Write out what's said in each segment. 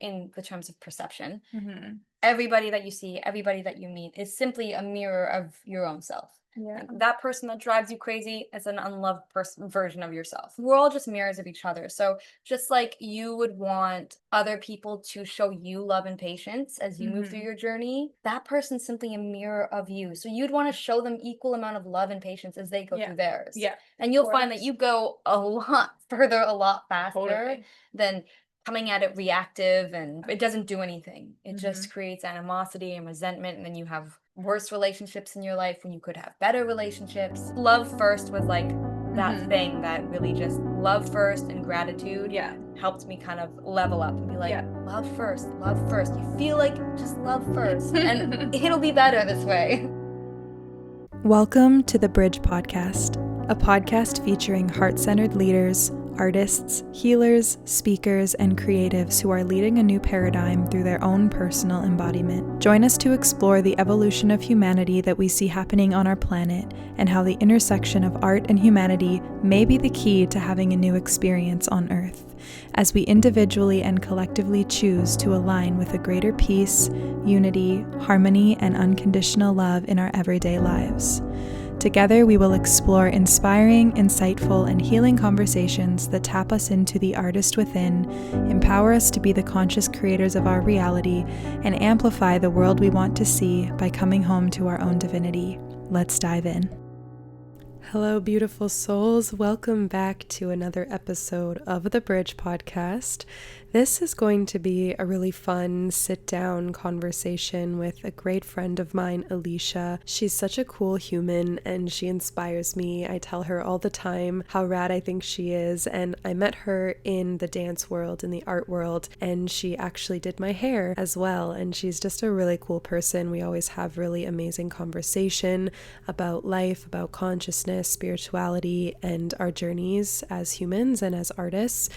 in the terms of perception. Mm-hmm. Everybody that you see, everybody that you meet is simply a mirror of your own self. Yeah. Like, that person that drives you crazy is an unloved version of yourself. We're all just mirrors of each other. So just like you would want other people to show you love and patience as you move through Mm-hmm. your journey, that person's simply a mirror of you. So you'd want to show them equal amount of love and patience as they go Yeah. through theirs. Yeah. And you'll Of find that course. you go a lot further, a lot faster Totally. than coming at it reactive, and it doesn't do anything. It Mm-hmm. just creates animosity and resentment, and then you have worse relationships in your life when you could have better relationships. Love first was like that Mm-hmm. thing that really just love first and gratitude Yeah. helped me kind of level up and be like, Yeah. love first, love first. You feel like just love first, and it'll be better this way. Welcome to the Bridge Podcast, a podcast featuring heart-centered leaders, artists, healers, speakers, and creatives who are leading a new paradigm through their own personal embodiment. Join us to explore the evolution of humanity that we see happening on our planet and how the intersection of art and humanity may be the key to having a new experience on Earth, as we individually and collectively choose to align with a greater peace, unity, harmony, and unconditional love in our everyday lives. Together, we will explore inspiring, insightful, and healing conversations that tap us into the artist within, empower us to be the conscious creators of our reality, and amplify the world we want to see by coming home to our own divinity. Let's dive in. Hello, beautiful souls. Welcome back to another episode of the Bridge Podcast. This is going to be a really fun sit-down conversation with a great friend of mine, Aleysha. She's such a cool human and she inspires me. I tell her all the time how rad I think she is, and I met her in the dance world, in the art world, and she actually did my hair as well, and she's just a really cool person. We always have really amazing conversation about life, about consciousness, spirituality, and our journeys as humans and as artists.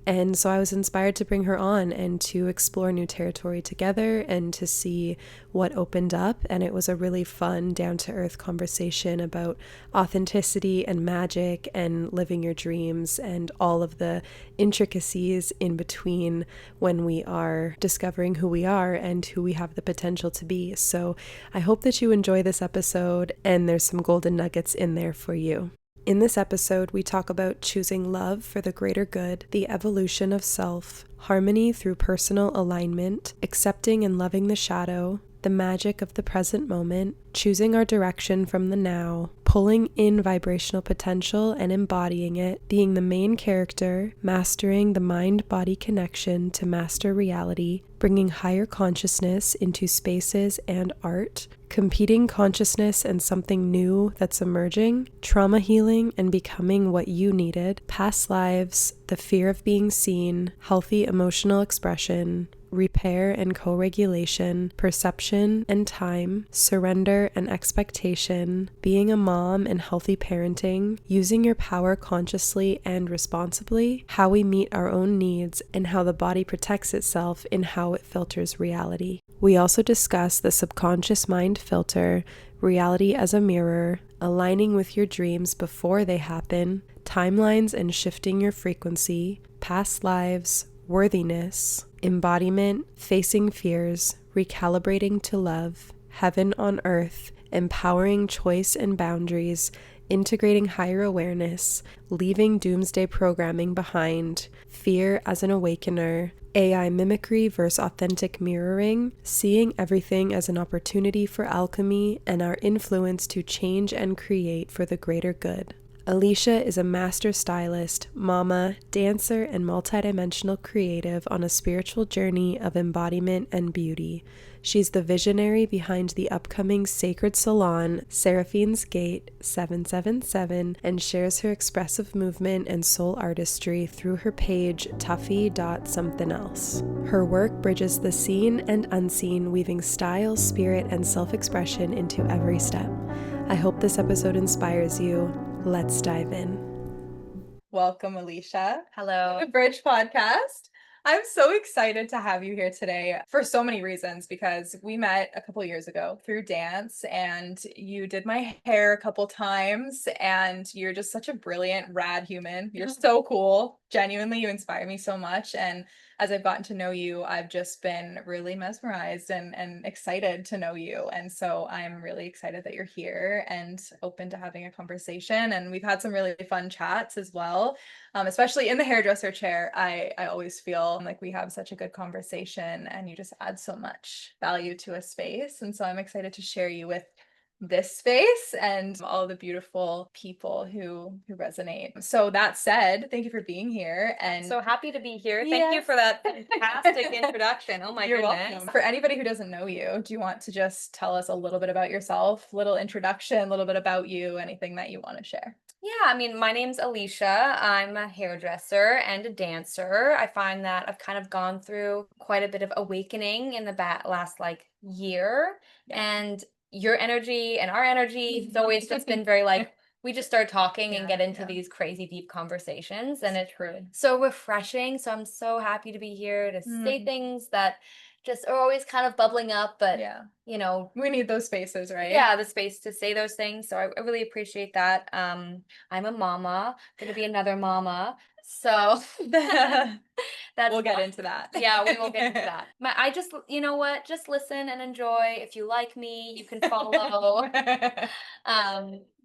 And so I was inspired to bring her on and to explore new territory together and to see what opened up. And it was a really fun, down-to-earth conversation about authenticity and magic and living your dreams and all of the intricacies in between when we are discovering who we are and who we have the potential to be. So I hope that you enjoy this episode and there's some golden nuggets in there for you. In this episode, we talk about choosing love for the greater good, the evolution of self, harmony through personal alignment, accepting and loving the shadow, the magic of the present moment, choosing our direction from the now, pulling in vibrational potential and embodying it, being the main character, mastering the mind-body connection to master reality, bringing higher consciousness into spaces and art, competing consciousness and something new that's emerging, trauma healing and becoming what you needed, past lives, the fear of being seen, healthy emotional expression, repair and co-regulation, perception and time, surrender and expectation, being a mom and healthy parenting, using your power consciously and responsibly, how we meet our own needs, and how the body protects itself in how it filters reality. We also discuss the subconscious mind filter, reality as a mirror, aligning with your dreams before they happen, timelines and shifting your frequency, past lives, worthiness, embodiment, facing fears, recalibrating to love, heaven on earth, empowering choice and boundaries, integrating higher awareness, leaving doomsday programming behind, fear as an awakener, AI mimicry versus authentic mirroring, seeing everything as an opportunity for alchemy, and our influence to change and create for the greater good. Aleysha is a master stylist, mama, dancer, and multidimensional creative on a spiritual journey of embodiment and beauty. She's the visionary behind the upcoming sacred salon, Seraphine's Gate 777, and shares her expressive movement and soul artistry through her page tuffy.somethingelse. Her work bridges the seen and unseen, weaving style, spirit, and self-expression into every step. I hope this episode inspires you. Let's dive in. Welcome, Aleysha. Hello. To the Bridge Podcast. I'm so excited to have you here today for so many reasons, because we met a couple years ago through dance and you did my hair a couple times and you're just such a brilliant, rad human. You're so cool. genuinely, you inspire me so much. And as I've gotten to know you, I've just been really mesmerized and excited to know you. And so I'm really excited that you're here and open to having a conversation. And we've had some really fun chats as well. Especially in the hairdresser chair, I always feel like we have such a good conversation and you just add so much value to a space. And so I'm excited to share you with this space and all the beautiful people who resonate. So that said, thank you for being here. And So happy to be here. Thank you for that fantastic introduction. Oh my You're goodness. welcome. For anybody who doesn't know you, do you want to just tell us a little bit about yourself, little introduction, a little bit about you, anything that you want to share? Yeah, I mean, my name's Aleysha. I'm a hairdresser and a dancer. I find that I've kind of gone through quite a bit of awakening in the last like year. And your energy and our energy has always just been very like, we just start talking and get into these crazy deep conversations. And it's so refreshing. So I'm so happy to be here to say things that just are always kind of bubbling up, but you know, we need those spaces, right? Yeah, the space to say those things. So I really appreciate that. I'm a mama, gonna be another mama. So that's we'll get into that. Yeah, we will get into that. I just, you know what? Just listen and enjoy. If you like me, you can follow.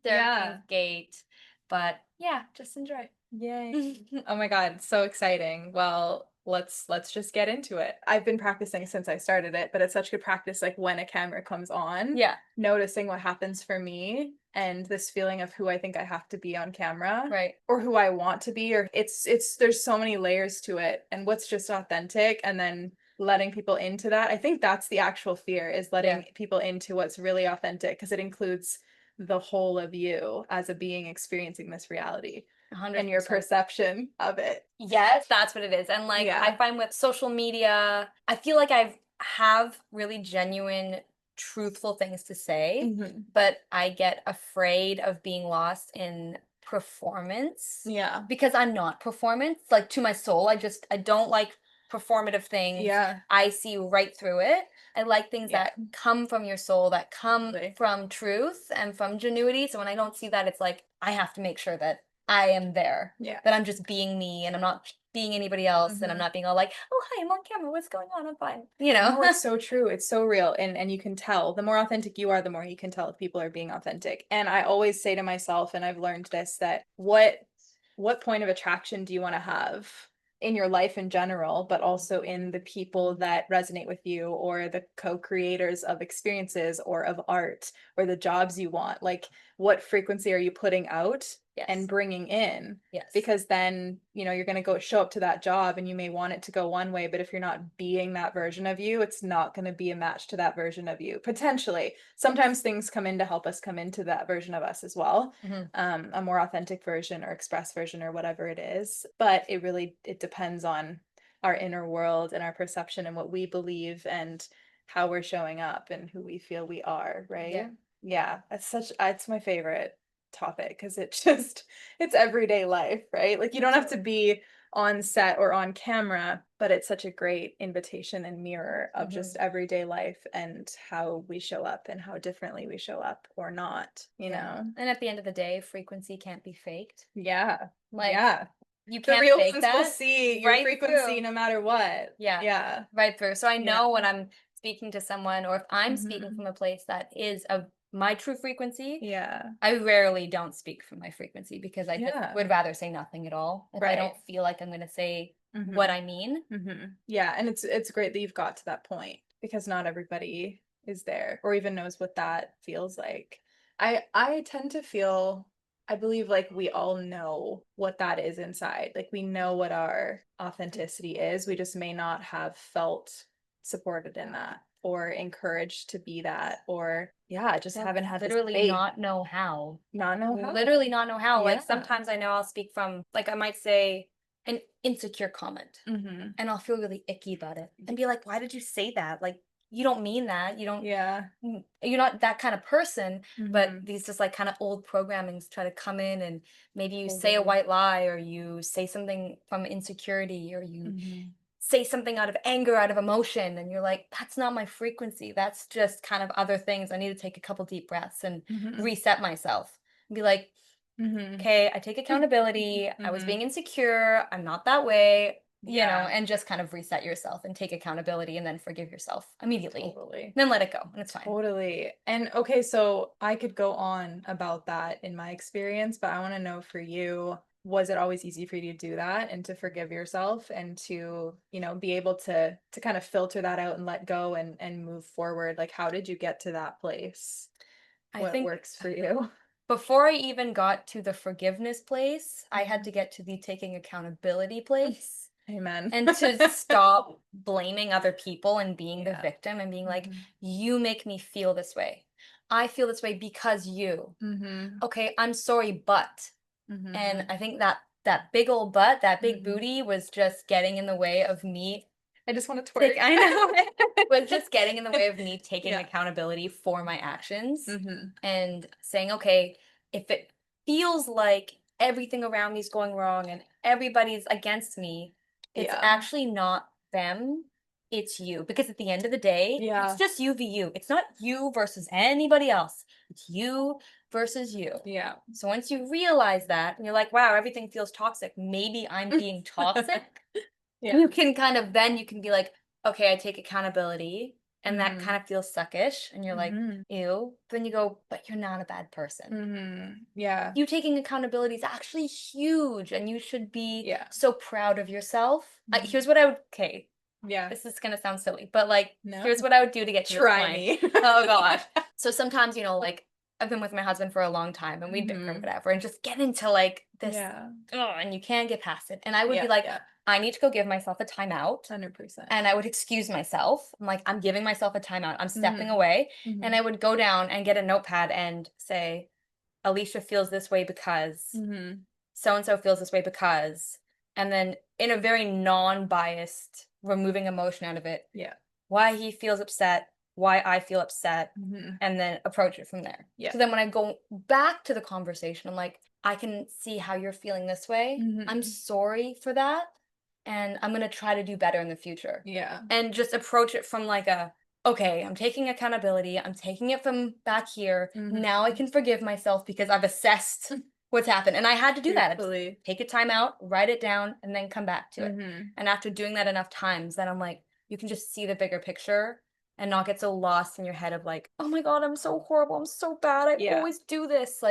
There's Gate. But yeah, just enjoy. Yay. Oh my God, so exciting. Well, let's just get into it. I've been practicing since I started it, but it's such good practice like when a camera comes on. Yeah. Noticing what happens for me and this feeling of who I think I have to be on camera. Right. Or who I want to be, or it's there's so many layers to it and what's just authentic and then letting people into that. I think that's the actual fear, is letting people into what's really authentic, because it includes the whole of you as a being experiencing this reality. 100%. And your perception of it. Yes, that's what it is. And like I find with social media, I feel like I have really genuine, truthful things to say, but I get afraid of being lost in performance. Yeah. Because I'm not performance, like to my soul. I don't like performative things. Yeah. I see right through it. I like things that come from your soul, that come from truth and from genuity. So when I don't see that, it's like I have to make sure that I am there. Yeah. That I'm just being me and I'm not being anybody else and I'm not being all like, oh, hi, I'm on camera. What's going on? I'm fine. You know? No, it's so true. It's so real. And you can tell. The more authentic you are, the more you can tell if people are being authentic. And I always say to myself, and I've learned this, that what point of attraction do you want to have in your life in general, but also in the people that resonate with you, or the co-creators of experiences or of art, or the jobs you want? Like, what frequency are you putting out and bringing in? Because then, you know, you're going to go show up to that job and you may want it to go one way, but if you're not being that version of you, it's not going to be a match to that version of you. Potentially. Sometimes things come in to help us come into that version of us as well. A more authentic version or express version or whatever it is. But it depends on our inner world and our perception and what we believe and how we're showing up and who we feel we are, right? Yeah, it's my favorite topic, because it's everyday life, right? Like you don't have to be on set or on camera, but it's such a great invitation and mirror of just everyday life and how we show up and how differently we show up or not, you know? And at the end of the day, frequency can't be faked. Yeah. Like, you can't the real fake ones that. will see your frequency no matter what. Yeah. Right through. So I know when I'm speaking to someone, or if I'm speaking from a place that is my true frequency, I rarely don't speak from my frequency, because I just would rather say nothing at all if I don't feel like I'm going to say what I mean. Yeah, and it's great that you've got to that point, because not everybody is there or even knows what that feels like. I tend to feel, I believe, like we all know what that is inside. Like we know what our authenticity is. We just may not have felt supported in that or encouraged to be that, or just haven't had literally not know how. Literally not know how. Like sometimes I know I'll speak from, like I might say an insecure comment and I'll feel really icky about it and be like, why did you say that? Like, you don't mean that. You don't, you're not that kind of person. But these just like kind of old programmings try to come in, and maybe you say a white lie, or you say something from insecurity, or you say something out of anger, out of emotion, and you're like, that's not my frequency. That's just kind of other things. I need to take a couple deep breaths and reset myself and be like, Okay, I take accountability. I was being insecure. I'm not that way, and just kind of reset yourself and take accountability and then forgive yourself immediately. Totally. Then let it go and it's fine. Totally. And okay, so I could go on about that in my experience, but I want to know for you, was it always easy for you to do that and to forgive yourself and to, be able to kind of filter that out and let go and move forward? Like, how did you get to that place? I What think works for you? before I even got to the forgiveness place, I had to get to the taking accountability place. Amen. And to stop blaming other people and being the Yeah. victim and being like, you make me feel this way. I feel this way because you. Okay, I'm sorry, but. And I think that big old butt, that big booty was just getting in the way of me. I just want to twerk. I know. Was just getting in the way of me taking accountability for my actions and saying, okay, if it feels like everything around me is going wrong and everybody's against me, it's actually not them, it's you. Because at the end of the day, it's just you v you. It's not you versus anybody else. It's you versus you. Yeah. So once you realize that and you're like, wow, everything feels toxic. Maybe I'm being toxic. You can then you can be like, okay, I take accountability. And that kind of feels suckish. And you're like, ew. Then you go, but you're not a bad person. Yeah. You taking accountability is actually huge. And you should be so so proud of yourself. Here's what I would, okay, this is going to sound silly, but here's what I would do to get to this point. me. Oh gosh. So sometimes, I've been with my husband for a long time and we bicker or whatever and just get into this, and you can't get past it. And I would be like, I need to go give myself a timeout. 100%. And I would excuse myself. I'm like, I'm giving myself a timeout. I'm stepping away. And I would go down and get a notepad and say, Aleysha feels this way because so-and-so feels this way because, and then in a very non-biased, removing emotion out of it. Yeah. Why he feels upset, why I feel upset, and then approach it from there. Yeah. So then when I go back to the conversation, I'm like, I can see how you're feeling this way. I'm sorry for that. And I'm going to try to do better in the future. Yeah. And just approach it from okay, I'm taking accountability. I'm taking it from back here. Now I can forgive myself because I've assessed what's happened. And I had to do that. Take a time out, write it down, and then come back to it. And after doing that enough times, then I'm like, you can just see the bigger picture and not get so lost in your head of oh my God, I'm so horrible. I'm so bad. I always do this.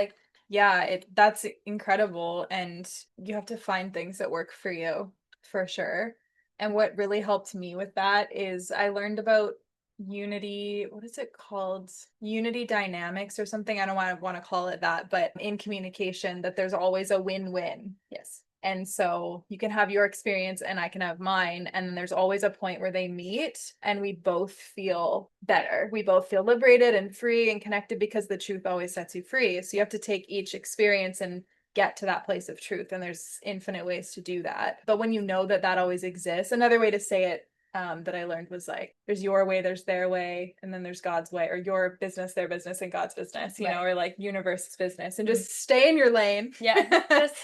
That's incredible. And you have to find things that work for you. For sure. And what really helped me with that is I learned about unity, what is it called? Unity dynamics or something. I don't want to call it that, but in communication, that there's always a win-win. Yes. And so you can have your experience and I can have mine. And then there's always a point where they meet and we both feel better. We both feel liberated and free and connected because the truth always sets you free. So you have to take each experience and get to that place of truth. And there's infinite ways to do that. But when you know that that always exists, another way to say it that I learned was there's your way, there's their way, and then there's God's way, or your business, their business, and God's business, you know, or universe's business, and just stay in your lane. Yeah. Just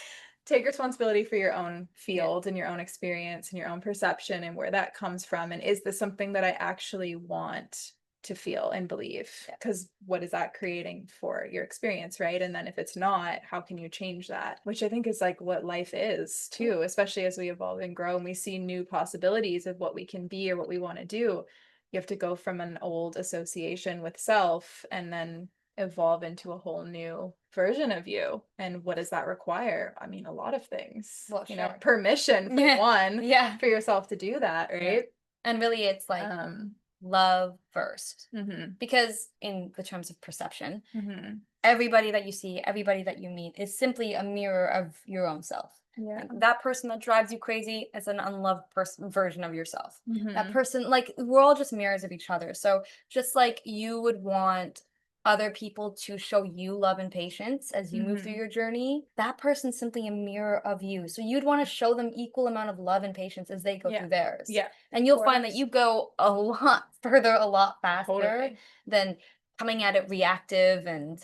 take responsibility for your own field and your own experience and your own perception and where that comes from. And is this something that I actually want to feel and believe? Because what is that creating for your experience, right? And then if it's not, how can you change that? Which I think is what life is too, especially as we evolve and grow and we see new possibilities of what we can be or what we want to do. You have to go from an old association with self and then evolve into a whole new version of you. And what does that require? I mean, a lot of things. Well, you know, permission for one, for yourself to do that, right? And really it's love first. Because in the terms of perception, everybody that you see, everybody that you meet is simply a mirror of your own self. That person that drives you crazy is an unloved version of yourself. That person, we're all just mirrors of each other. So just like you would want other people to show you love and patience as you move through your journey, that person's simply a mirror of you. So you'd want to show them equal amount of love and patience as they go through theirs. And you'll find that you go a lot further, a lot faster than coming at it reactive and,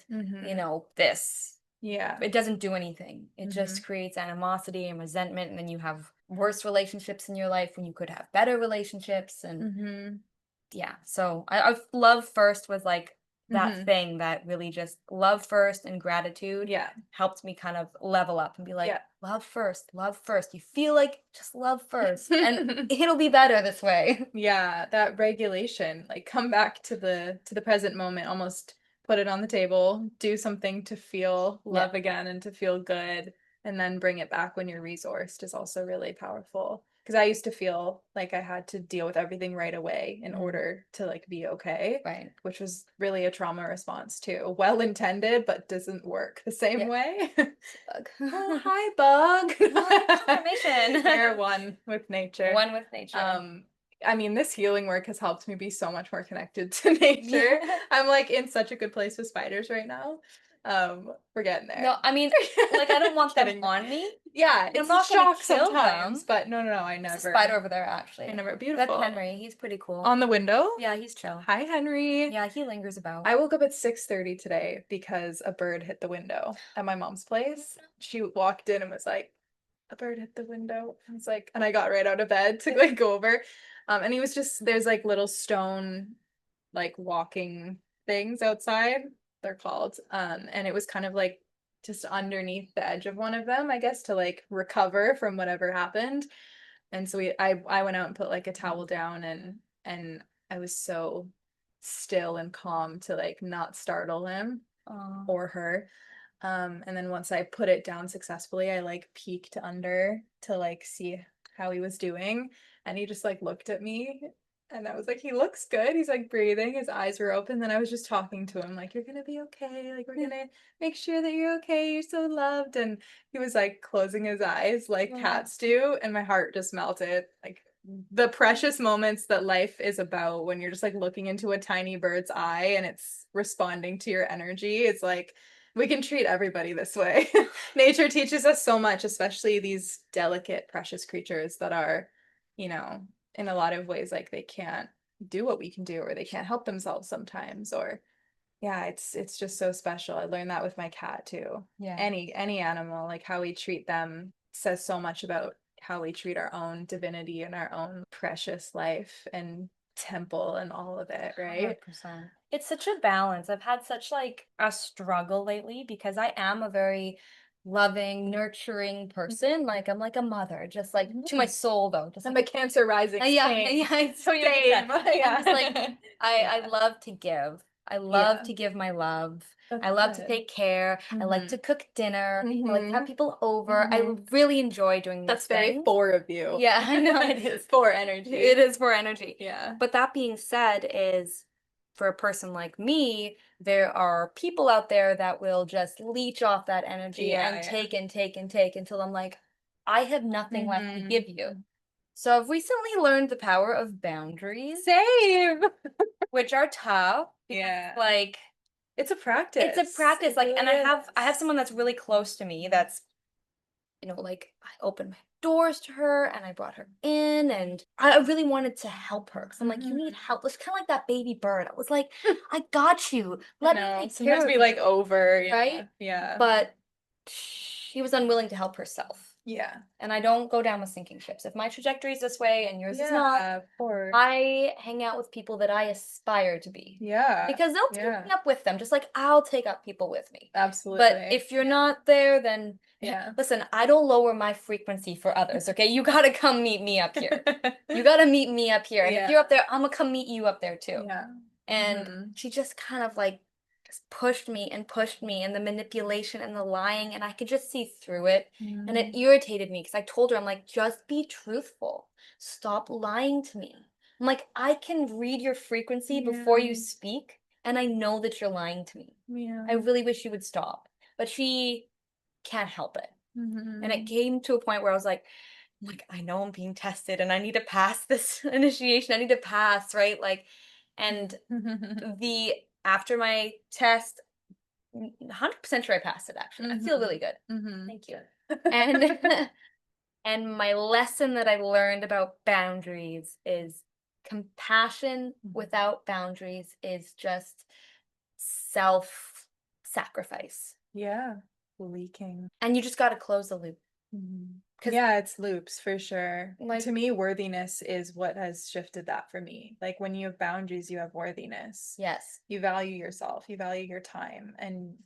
this. It doesn't do anything. It just creates animosity and resentment. And then you have worse relationships in your life when you could have better relationships. And so I love first was that thing that really just love first and gratitude Yeah. helped me kind of level up and be like, Yeah. love first, love first. You feel like just love first, and it'll be better this way. Yeah, that regulation, like come back to the present moment, almost put it on the table, do something to feel love again and to feel good, and then bring it back when you're resourced is also really powerful. Because I used to feel like I had to deal with everything right away in order to like be okay, Right. which was really a trauma response too. Well intended, but doesn't work the same way. Bug. Oh, hi, bug. Confirmation. You're one with nature. One with nature. I mean, this healing work has helped me be so much more connected to nature. Yeah. I'm like in such a good place with spiders right now. We're getting there. No, I mean, like, I don't want them Kidding. on me. Yeah, I'm it's a not gonna shock kill sometimes, them. but no, I There's a never. spider over there, actually. I never. That's Beautiful. Henry. He's pretty cool. On the window? Yeah, he's chill. Hi, Henry. Yeah, he lingers about. I woke up at 6:30 today because a bird hit the window at my mom's place. She walked in and was like, a bird hit the window. I was like, and I got right out of bed to like go over. And he was just, there's like little stone, like walking things outside, they're called. And it was kind of like just underneath the edge of one of them, I guess, to like recover from whatever happened. And so I went out and put like a towel down, and I was so still and calm to like not startle him or her. And then once I put it down successfully, I like peeked under to like see how he was doing. And he just like looked at me, and I was like, he looks good. He's like breathing, his eyes were open. Then I was just talking to him, like, you're gonna be okay. Like, we're gonna make sure that you're okay. You're so loved. And he was like closing his eyes like cats do. And my heart just melted. Like the precious moments that life is about when you're just like looking into a tiny bird's eye and it's responding to your energy. It's like, we can treat everybody this way. Nature teaches us so much, especially these delicate, precious creatures that are, you know, in a lot of ways, like they can't do what we can do, or they can't help themselves sometimes, or yeah, it's just so special. I learned that with my cat too. Yeah. Any animal, like how we treat them says so much about how we treat our own divinity and our own precious life and temple and all of it, right? 100%. It's such a balance. I've had such like a struggle lately because I am a very loving, nurturing person. Like I'm like a mother, just like to my soul though. Just I'm like a Cancer rising. yeah, Same. yeah. So you Same. I'm just like Yeah. I Yeah. love to give. I love Yeah. to give my love. That's I love to good. take care. I like to cook dinner. I like to have Mhm. people over. I Mhm. really enjoy doing these That's very things. four of you. Yeah, I know it is. For energy. It is for energy. Yeah. But that being said, is for a person like me, there are people out there that will just leech off that energy and take and take and take until I'm like, I have nothing left to give you. So I've recently learned the power of boundaries, Same. which are tough. Yeah. Like It's a practice. it's a practice. It Like, and I really have is. someone that's really close to me that's, like I opened my doors to her and I brought her in, and I really wanted to help her because I'm like, you need help. It's kind of like that baby bird. I was like, I got you. Let me take Sometimes care we of like you, over, yeah. right? Yeah. But she was unwilling to help herself. Yeah. And I don't go down with sinking ships. If my trajectory is this way and yours is not, Of course. I hang out with people that I aspire to be. Yeah. Because they'll take me up with them, just like I'll take up people with me. Absolutely. But if you're not there, then listen, I don't lower my frequency for others, okay? You gotta come meet me up here. You gotta meet me up here. And if you're up there, I'm gonna come meet you up there too. Yeah. And she just kind of like just pushed me and the manipulation and the lying, and I could just see through it. And it irritated me because I told her, I'm like, just be truthful. Stop lying to me. I'm like, I can read your frequency before you speak, and I know that you're lying to me. Yeah. I really wish you would stop. But she can't help it. And it came to a point where I was like, I know I'm being tested and I need to pass this initiation. I need to pass, right? Like, and after my test, 100% sure I passed it actually. I feel really good. Thank you. And and my lesson that I learned about boundaries is compassion without boundaries is just self-sacrifice. Yeah. Leaking. And you just got to close the loop. 'Cause Yeah, it's loops for sure. like To me, worthiness is what has shifted that for me. Like when you have boundaries, you have worthiness. yes. You value yourself, you value your time. And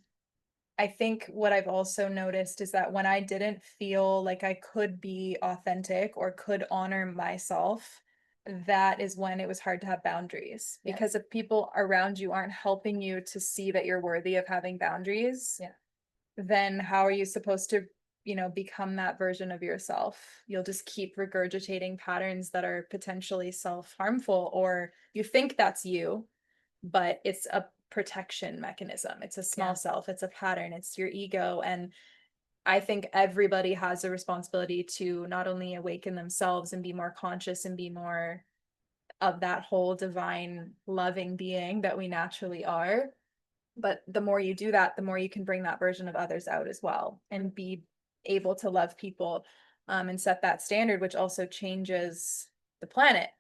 I think what I've also noticed is that when I didn't feel like I could be authentic or could honor myself, that is when it was hard to have boundaries. Yes. Because if people around you aren't helping you to see that you're worthy of having boundaries, Yeah. then how are you supposed to, become that version of yourself? You'll just keep regurgitating patterns that are potentially self-harmful, or you think that's you, but it's a protection mechanism. It's a small Yeah. self, it's a pattern, it's your ego. And I think everybody has a responsibility to not only awaken themselves and be more conscious and be more of that whole divine loving being that we naturally are, but the more you do that, the more you can bring that version of others out as well and be able to love people, and set that standard, which also changes the planet.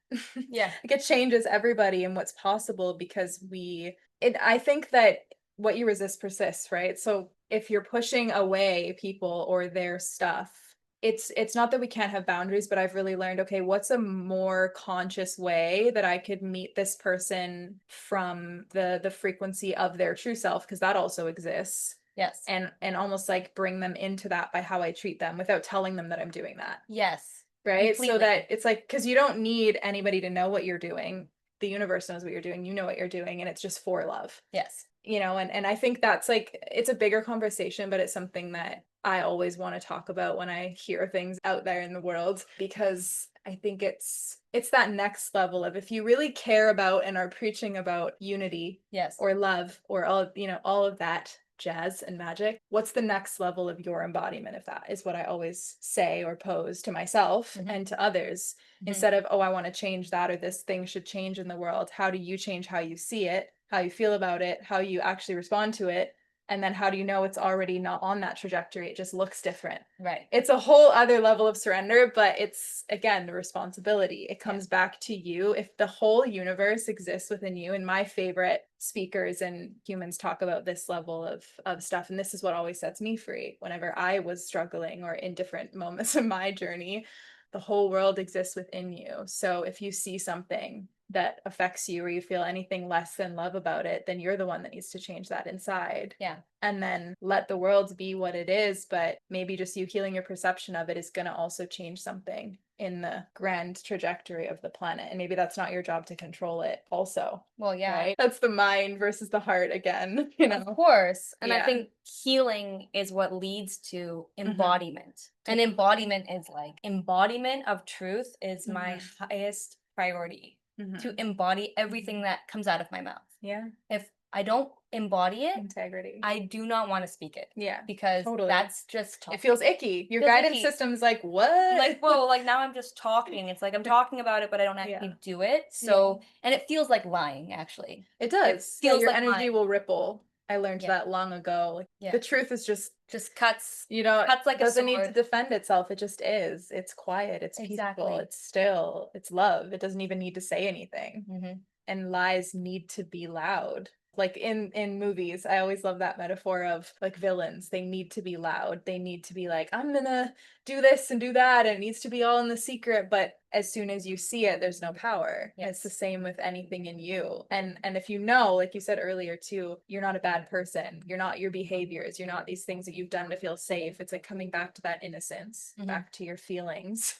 Yeah. Like it changes everybody and what's possible, because I think that what you resist persists, right? So if you're pushing away people or their stuff, it's not that we can't have boundaries, but I've really learned, okay, what's a more conscious way that I could meet this person from the frequency of their true self, because that also exists, Yes. and almost like bring them into that by how I treat them without telling them that I'm doing that. Yes. Right? So Completely. that it's like, because you don't need anybody to know what you're doing. The universe knows what you're doing. You know what you're doing, and it's just for love. Yes. And I think that's like, it's a bigger conversation, but it's something that I always want to talk about when I hear things out there in the world, because I think it's that next level of, if you really care about and are preaching about unity, Yes. or love, or all of that jazz and magic, what's the next level of your embodiment of that, is what I always say or pose to myself and to others. Instead of, oh, I want to change that, or this thing should change in the world, how do you change how you see it, how you feel about it, how you actually respond to it? And then how do you know it's already not on that trajectory? It just looks different. Right. It's a whole other level of surrender, but it's, again, the responsibility. It comes back to you. If the whole universe exists within you, and my favorite speakers and humans talk about this level of stuff, and this is what always sets me free whenever I was struggling or in different moments of my journey, the whole world exists within you. So if you see something that affects you, or you feel anything less than love about it, then you're the one that needs to change that inside. Yeah. And then let the world be what it is, but maybe just you healing your perception of it is going to also change something in the grand trajectory of the planet. And maybe that's not your job to control it also. Well, yeah. Right? That's the mind versus the heart again, Of course. And I Yeah. think healing is what leads to embodiment. And embodiment is like, embodiment of truth is my highest priority, to embody everything that comes out of my mouth. Yeah. If I don't embody it, Integrity. I do not want to speak it. Yeah. Because Totally. that's just It talking. feels icky. Your Feels guidance icky. system's like, what? Like, whoa, like now I'm just talking. It's like I'm talking about it, but I don't actually do it. So, and it feels like lying, actually. It does. It feels your like energy lying. will ripple. I learned that long ago. Like, the truth is just cuts, cuts like a doesn't need to sword. defend itself. It just is. It's quiet. It's peaceful. Exactly. It's still. It's love. It doesn't even need to say anything. And lies need to be loud. Like in movies, I always love that metaphor of like villains. They need to be loud. They need to be like, I'm gonna do this and do that, and it needs to be all in the secret. But as soon as you see it, there's no power. Yes. It's the same with anything in you. And if you know, like you said earlier too, you're not a bad person. You're not your behaviors. You're not these things that you've done to feel safe. It's like coming back to that innocence, back to your feelings.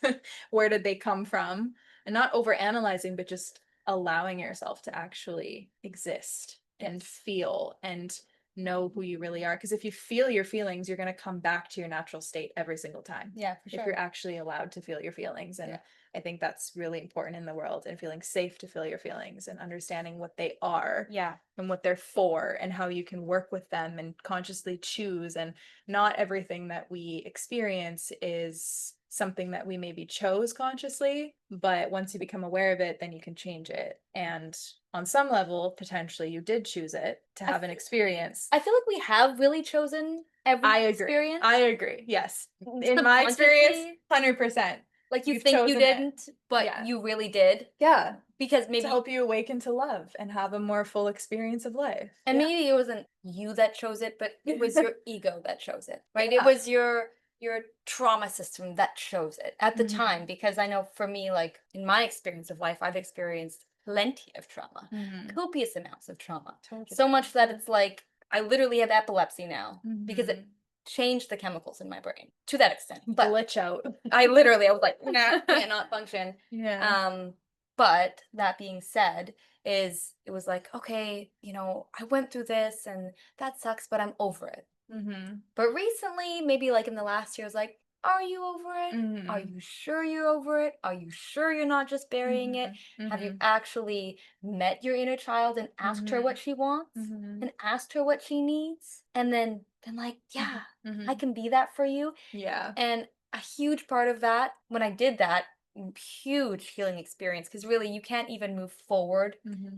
Where did they come from? And not over analyzing, but just allowing yourself to actually exist and feel and know who you really are. Because if you feel your feelings, you're going to come back to your natural state every single time. Yeah, for sure. If you're actually allowed to feel your feelings. And I think that's really important in the world, and feeling safe to feel your feelings and understanding what they are. Yeah. And what they're for, and how you can work with them and consciously choose. And not everything that we experience is something that we maybe chose consciously, but once you become aware of it, then you can change it. And on some level, potentially you did choose it to have an experience. I feel like we have really chosen every experience. I agree. Yes. In my experience, 100%. Like you think you didn't, but you really did. Yeah. Because maybe to help you awaken to love and have a more full experience of life. And maybe it wasn't you that chose it, but it was your ego that chose it, right? It was your your trauma system that chose it at the time, because I know for me, like in my experience of life, I've experienced plenty of trauma, copious amounts of trauma. So much that it's like I literally have epilepsy now because it changed the chemicals in my brain to that extent. But Glitch out. I was like, nah, cannot function. Yeah. But that being said, it was like, okay, I went through this and that sucks, but I'm over it. But recently, maybe like in the last year, I was like, are you over it? Are you sure you're over it? Are you sure you're not just burying it? Have you actually met your inner child and asked her what she wants and asked her what she needs? And then been like, yeah, I can be that for you. Yeah. And a huge part of that, when I did that, huge healing experience, because really you can't even move forward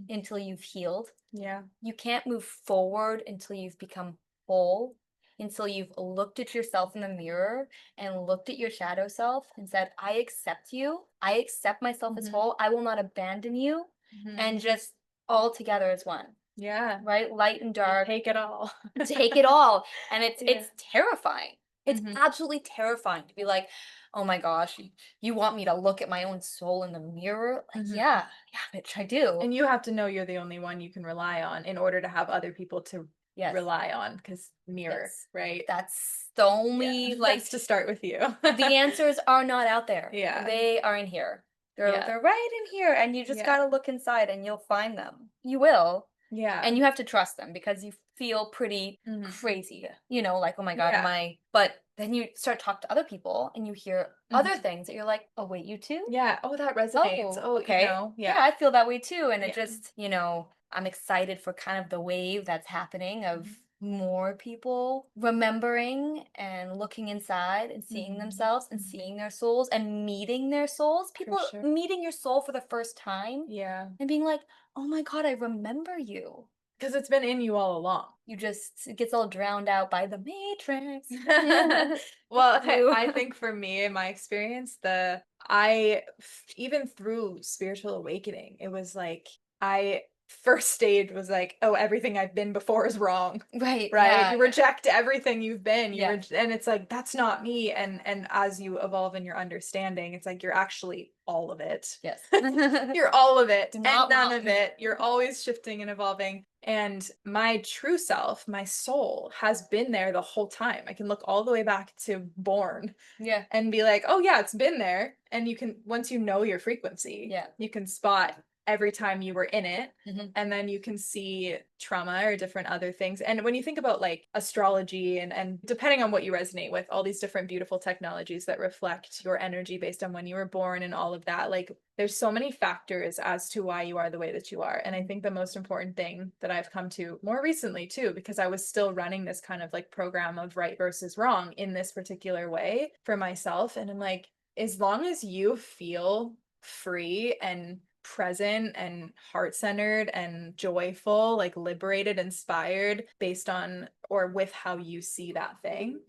until you've healed. Yeah. You can't move forward until you've become whole, until you've looked at yourself in the mirror and looked at your shadow self and said, I accept you. I accept myself as whole. I will not abandon you. And just all together as one. Yeah. Right? Light and dark. Take it all. Take it all. And it's terrifying. It's absolutely terrifying to be like, oh my gosh, you want me to look at my own soul in the mirror? Like, yeah, bitch, I do. And you have to know you're the only one you can rely on in order to have other people to rely on, because mirror, right? That's the only that's to start with you. The answers are not out there. Yeah. They are in here. They're right in here, and you just gotta look inside and you'll find them. You will. Yeah. And you have to trust them because you feel pretty crazy, like, oh my God, am I? But then you start to talk to other people and you hear other things that you're like, oh, wait, you too? Yeah. Oh, that resonates. Oh, okay. Yeah. I feel that way too. And it just, I'm excited for kind of the wave that's happening of more people remembering and looking inside and seeing themselves and seeing their souls and meeting their souls. People meeting your soul for the first time. Yeah. And being like, oh my God, I remember you. Because it's been in you all along. It gets all drowned out by the Matrix. Well, I think for me, in my experience, even through spiritual awakening, it was like, first stage was like, oh, everything I've been before is wrong. Right. Yeah, you reject everything you've been. And it's like, that's not me. And as you evolve in your understanding, it's like, you're actually all of it. Yes. You're all of it and none of it. You're always shifting and evolving. And my true self, my soul, has been there the whole time. I can look all the way back to born. Yeah. And be like, oh yeah, it's been there. And you can, once you know your frequency, you can spot every time you were in it. And then you can see trauma or different other things. And when you think about like astrology and depending on what you resonate with, all these different beautiful technologies that reflect your energy based on when you were born and all of that, like there's so many factors as to why you are the way that you are. And I think the most important thing that I've come to more recently too, because I was still running this kind of like program of right versus wrong in this particular way for myself. And I'm like, as long as you feel free and present and heart-centered and joyful, like liberated, inspired based on or with how you see that thing,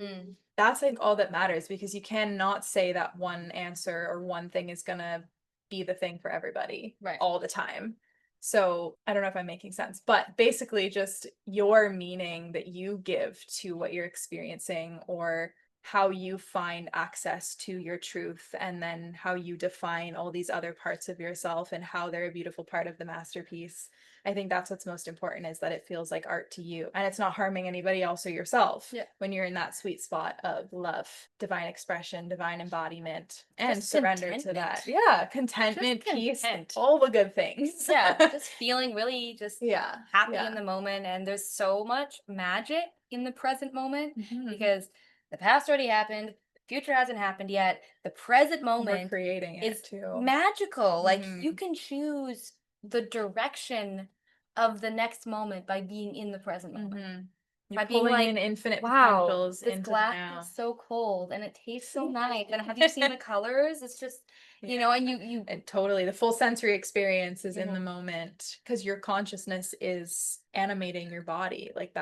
that's like all that matters, because you cannot say that one answer or one thing is gonna be the thing for everybody all the time. So I don't know if I'm making sense, but basically just your meaning that you give to what you're experiencing, or how you find access to your truth, and then how you define all these other parts of yourself and how they're a beautiful part of the masterpiece. I think that's what's most important, is that it feels like art to you and it's not harming anybody else or yourself when you're in that sweet spot of love, divine expression, divine embodiment, and just surrender to that. Yeah. Contentment, peace, all the good things. Just feeling really just happy in the moment. And there's so much magic in the present moment because the past already happened. The future hasn't happened yet. The present moment creating is too magical. Like you can choose the direction of the next moment by being in the present moment. You're by being like, in infinite wow, potentials this into glass now. is so cold and it tastes so nice. And have you seen the colors? It's just, and totally the full sensory experience is in the moment, because your consciousness is animating your body. Like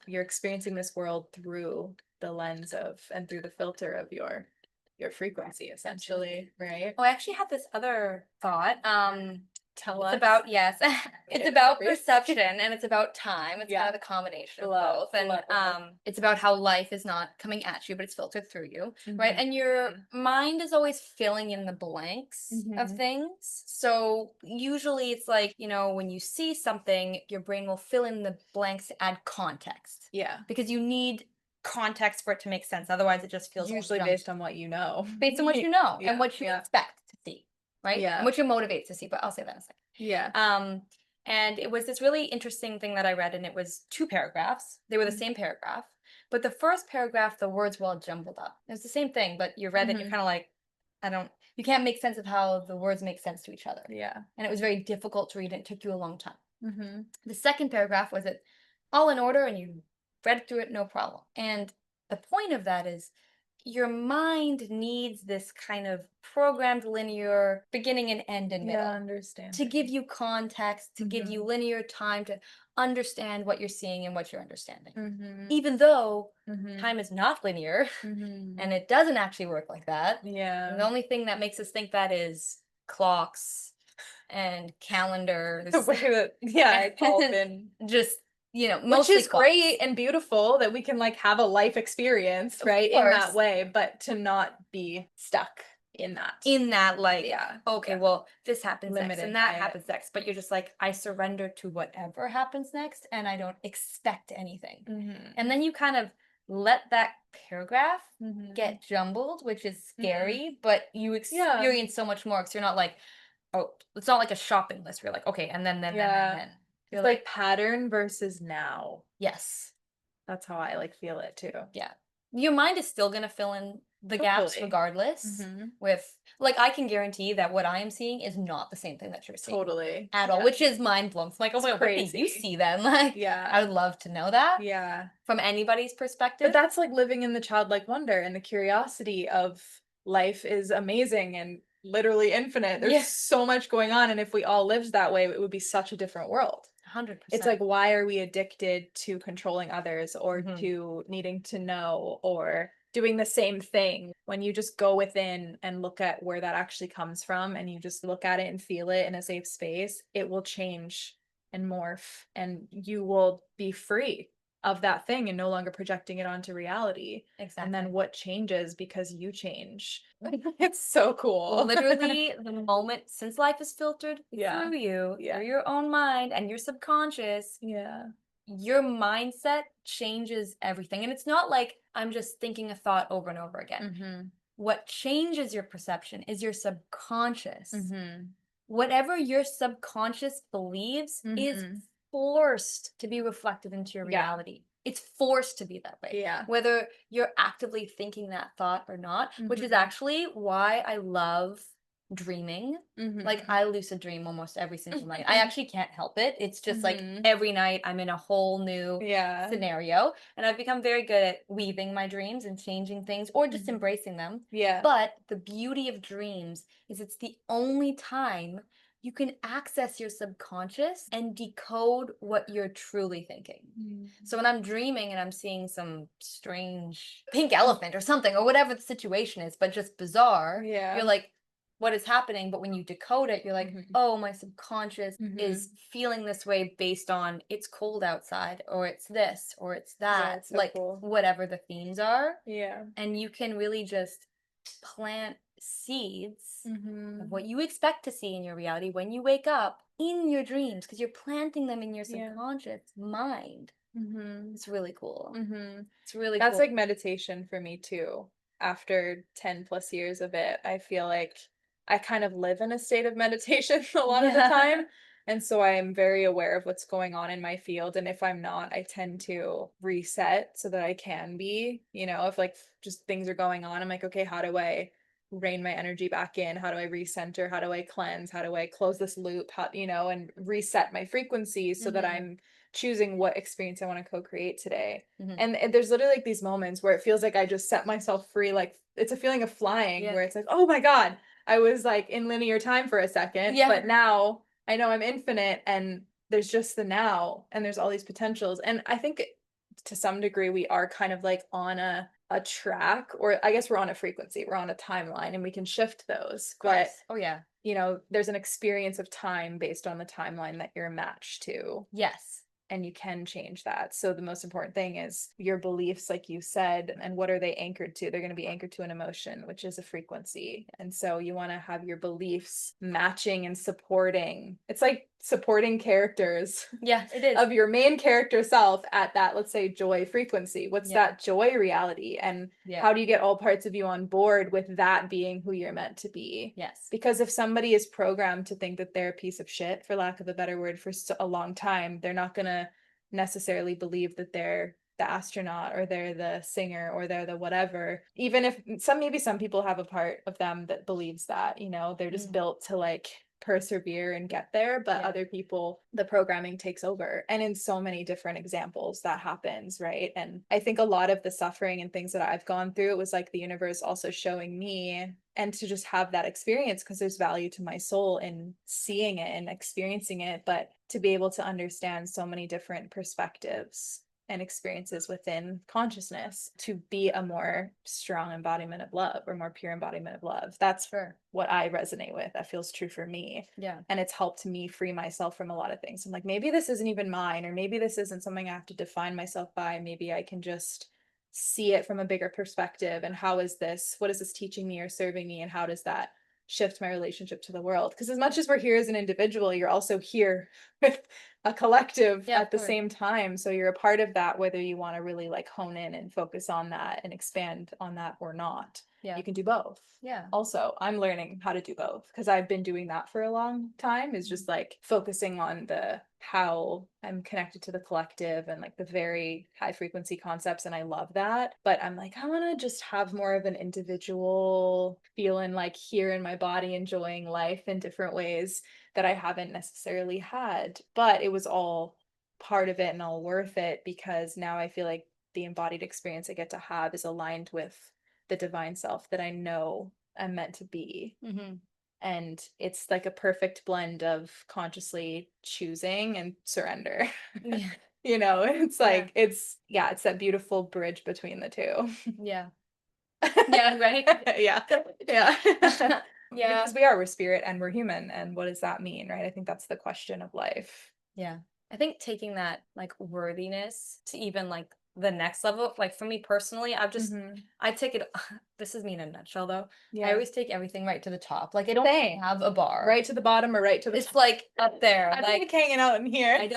you're experiencing this world through the lens of and through the filter of your frequency, essentially. Right. Oh, I actually had this other thought. Tell It's us. about, yes, it's about perception and it's about time. It's Yeah. kind of the combination of Love, both. And love. it's about how life is not coming at you, but it's filtered through you, right? Mhm. And your mind is always filling in the blanks of Mhm. things. So usually it's like, when you see something, your brain will fill in the blanks to add context Yeah. because you need context for it to make sense. Otherwise, it just feels all Usually jumbled. based on what you know. Based on what you know Yeah, and what you yeah. expect to see, right? Yeah. And what you're motivated to see, but I'll say that in a second. Yeah. And it was this really interesting thing that I read, and it was 2 paragraphs. They were the Mhm. same paragraph, but the first paragraph, the words were all jumbled up. It was the same thing, but you read it, you're Mhm. kind of like, you can't make sense of how the words make sense to each other. Yeah. And it was very difficult to read, and it took you a long time. Mhm. The second paragraph was it all in order, and you read through it no problem. And the point of that is your mind needs this kind of programmed linear beginning and end and middle Yeah, understand. to give you context, to give you Mhm. linear time to understand what you're seeing and what you're understanding. Mhm. Even though Mhm. time is not linear Mhm. and it doesn't actually work like that. Yeah. The only thing that makes us think that is clocks and calendars. The way that, yeah, it's all and been, just, which mostly is great clocks. and beautiful that we can like have a life experience, Of right, in that course. way, but to not be stuck in that. In that, like, Yeah. okay, Yeah. well, this happens next Limited and that by it. happens next, but you're just like, I surrender to whatever happens next and I don't expect anything. Mhm. And then you kind of let that paragraph Mhm. get jumbled, which is Mhm. scary, but you Yeah. experience so much more because you're not like, oh, it's not like a shopping list where you're like, okay, and then, Yeah. then. You're It's like pattern versus now. yes. That's how I like feel it too. Yeah. Your mind is still gonna fill in the gaps Totally. regardless Mhm. with like I can guarantee that what I am seeing is not the same thing that you're seeing Totally. at all, Yeah. which is mind blowing. It's like, oh It's my god, what do you crazy. see then? Like I Yeah. would love to know that Yeah. from anybody's perspective. But that's like living in the childlike wonder and the curiosity of life is amazing and literally infinite. There's Yeah. so much going on. And if we all lived that way, it would be such a different world. 100%. It's like, why are we addicted to controlling others or Mhm. to needing to know or doing the same thing when you just go within and look at where that actually comes from and you just look at it and feel it in a safe space, it will change and morph and you will be free of that thing and no longer projecting it onto reality. Exactly. And then what changes because you change? It's so cool. Literally the moment since life is filtered Yeah. through you, Yeah. through your own mind and your subconscious, Yeah. your mindset changes everything. And it's not like I'm just thinking a thought over and over again. Mhm. What changes your perception is your subconscious. Mhm. Whatever your subconscious believes is Mhm. forced to be reflected into your Yeah. reality. It's forced to be that way. Yeah. Whether you're actively thinking that thought or not, which is Mhm. actually why I love dreaming. Like Mhm. I lucid dream almost every single night. I actually can't help it. It's just like Mhm. every night I'm in a whole new Yeah. scenario. And I've become very good at weaving my dreams and changing things or just Mhm. embracing them. Yeah. But the beauty of dreams is it's the only time you can access your subconscious and decode what you're truly thinking. So when I'm dreaming and I'm seeing some strange pink elephant or something or whatever the situation is, but just bizarre, Yeah. you're like, what is happening? But when you decode it, you're like, Mhm. oh, my subconscious Mhm. is feeling this way based on it's cold outside or it's this or it's Yeah, that, it's so like cool. whatever the themes are. Yeah. And you can really just plant seeds of Mhm. what you expect to see in your reality when you wake up in your dreams because you're planting them in your Yeah. subconscious mind. Mhm. It's really cool. Mhm. It's really That's cool. like meditation for me too. After 10 plus years of it, I feel like I kind of live in a state of meditation a lot of the Yeah. time. And so I'm very aware of what's going on in my field. And if I'm not, I tend to reset so that I can be, if like just things are going on, I'm like, okay, how do I rein my energy back in? How do I recenter? How do I cleanse? How do I close this loop? And reset my frequencies so that Mhm. I'm choosing what experience I want to co-create today. Mhm. And there's literally like these moments where it feels like I just set myself free. Like it's a feeling of flying Yeah. where it's like, oh my God, I was like in linear time for a second, Yeah. but now I know I'm infinite and there's just the now and there's all these potentials. And I think to some degree we are kind of like on a a track, or I guess we're on a frequency, we're on a timeline, and we can shift those. But, Oh yeah. there's an experience of time based on the timeline that you're matched to. Yes. And you can change that. So the most important thing is your beliefs, like you said, and what are they anchored to? They're going to be anchored to an emotion, which is a frequency. And so you want to have your beliefs matching and supporting. It's like supporting characters. Yeah, it is. Of your main character self at that, let's say, joy frequency. What's that joy reality? And how do you get all parts of you on board with that being who you're meant to be? Yes. Because if somebody is programmed to think that they're a piece of shit, for lack of a better word, for a long time, they're not going to necessarily believe that they're the astronaut or they're the singer or they're the whatever. Even if maybe some people have a part of them that believes that, they're just built to like persevere and get there, but other people, the programming takes over. And in so many different examples that happens, right? And I think a lot of the suffering and things that I've gone through, it was like the universe also showing me, and to just have that experience, because there's value to my soul in seeing it and experiencing it, but to be able to understand so many different perspectives and experiences within consciousness, to be a more strong embodiment of love, or more pure embodiment of love. That's what I resonate with. That feels true for me. Yeah. And it's helped me free myself from a lot of things. I'm like, maybe this isn't even mine, or maybe this isn't something I have to define myself by. Maybe I can just see it from a bigger perspective. And what is this teaching me or serving me? And how does that shift my relationship to the world? Because as much as we're here as an individual, you're also here with a collective at the same time. So you're a part of that, whether you want to really like hone in and focus on that and expand on that or not. You can do both. Also, I'm learning how to do both, because I've been doing that for a long time, is just like focusing on how I'm connected to the collective and like the very high frequency concepts. And I love that. But I'm like, I want to just have more of an individual feeling, like here in my body, enjoying life in different ways that I haven't necessarily had. But it was all part of it and all worth it, because now I feel like the embodied experience I get to have is aligned with the divine self that I know I'm meant to be. And it's like a perfect blend of consciously choosing and surrender. It's like it's that beautiful bridge between the two. Yeah. Yeah, right. Yeah. Because we're spirit and we're human, and what does that mean, right? I think that's the question of life. Yeah. I think taking that like worthiness to even like the next level, like for me personally, I take it, this is me in a nutshell though. I always take everything right to the top. Like I don't have a bar. Right to the bottom or right to the top. It's like up there. I'm like hanging out in here. I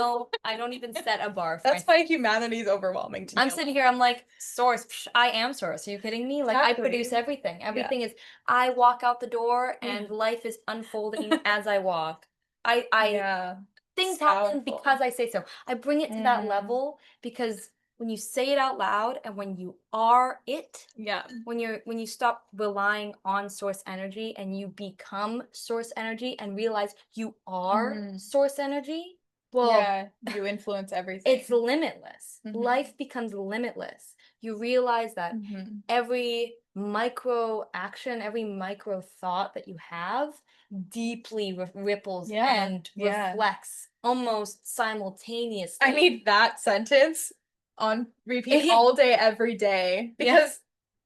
don't even set a bar for That's why humanity is overwhelming to me. I'm sitting here, I'm like, source, I am source. Are you kidding me? Like I produce everything. Everything is, I walk out the door and life is unfolding as I walk. Things happen because I say so. I bring it to that level because when you say it out loud and when you are it, when you stop relying on source energy and you become source energy and realize you are source energy, you influence everything. It's limitless. Life becomes limitless. You realize that every micro action, every micro thought that you have deeply ripples and reflects almost simultaneously. I need that sentence on repeat all day, every day. Because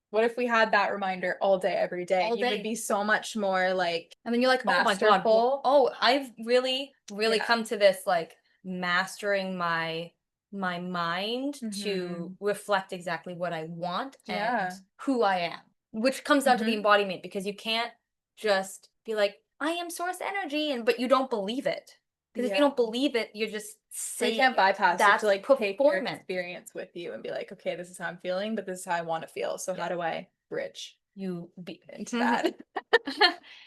what if we had that reminder all day, every day? You would be so much more like, and then you're like, masterful. Oh my God. Oh, I've really come to this, like mastering my mind to reflect exactly what I want and who I am, which comes down to the embodiment, because you can't just be like, I am source energy, but you don't believe it. Because if you don't believe it, you're just saying, you can't bypass it to like take your performance. experience with you and be like, okay, this is how I'm feeling, but this is how I want to feel. So how do I bridge into that?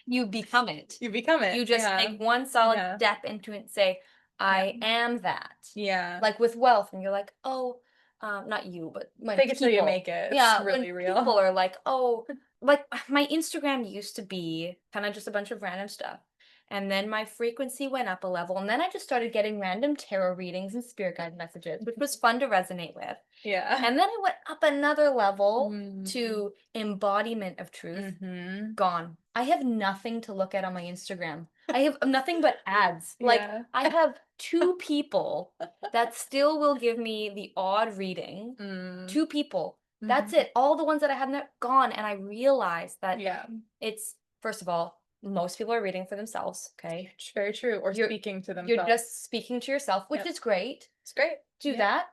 You become it. You become it. You just take one solid step into it and say, I am that. Yeah. Like with wealth, and you're like, oh, not you, but when fake it till you make it. It's really real. People are like, oh, like my Instagram used to be kind of just a bunch of random stuff. And then my frequency went up a level. And then I just started getting random tarot readings and spirit guide messages, which was fun to resonate with. Yeah. And then I went up another level to embodiment of truth. Gone. I have nothing to look at on my Instagram. I have nothing but ads. Like I have 2 people that still will give me the odd reading. 2 people. That's it. All the ones that I had, they're gone. And I realized that Yeah. it's, first of all, most people are reading for themselves. Okay. It's very true. Or You're- speaking to You're themselves. just speaking to yourself, which Yep. is great. It's great. Do Yeah. that.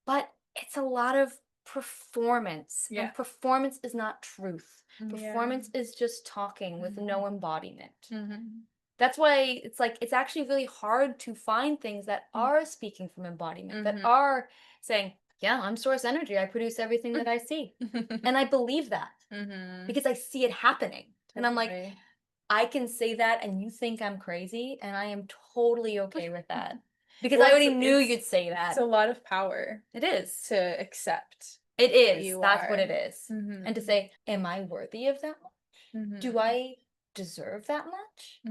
But it's a lot of performance. Yeah. And performance is not truth. Yeah. Performance is just talking with no embodiment. Mhm. That's why it's like, it's actually really hard to find things that are speaking from embodiment, that are saying, yeah, I'm source energy. I produce everything that I see. And I believe that because I see it happening. And I'm like, Totally. I can say that and you think I'm crazy, and I am totally okay with that. Because Well, I already it's- knew it's- you'd say that. It's a lot of power It is. to accept It what is. you That's are. what it is. And to say, am I worthy of that much? Do I deserve that much?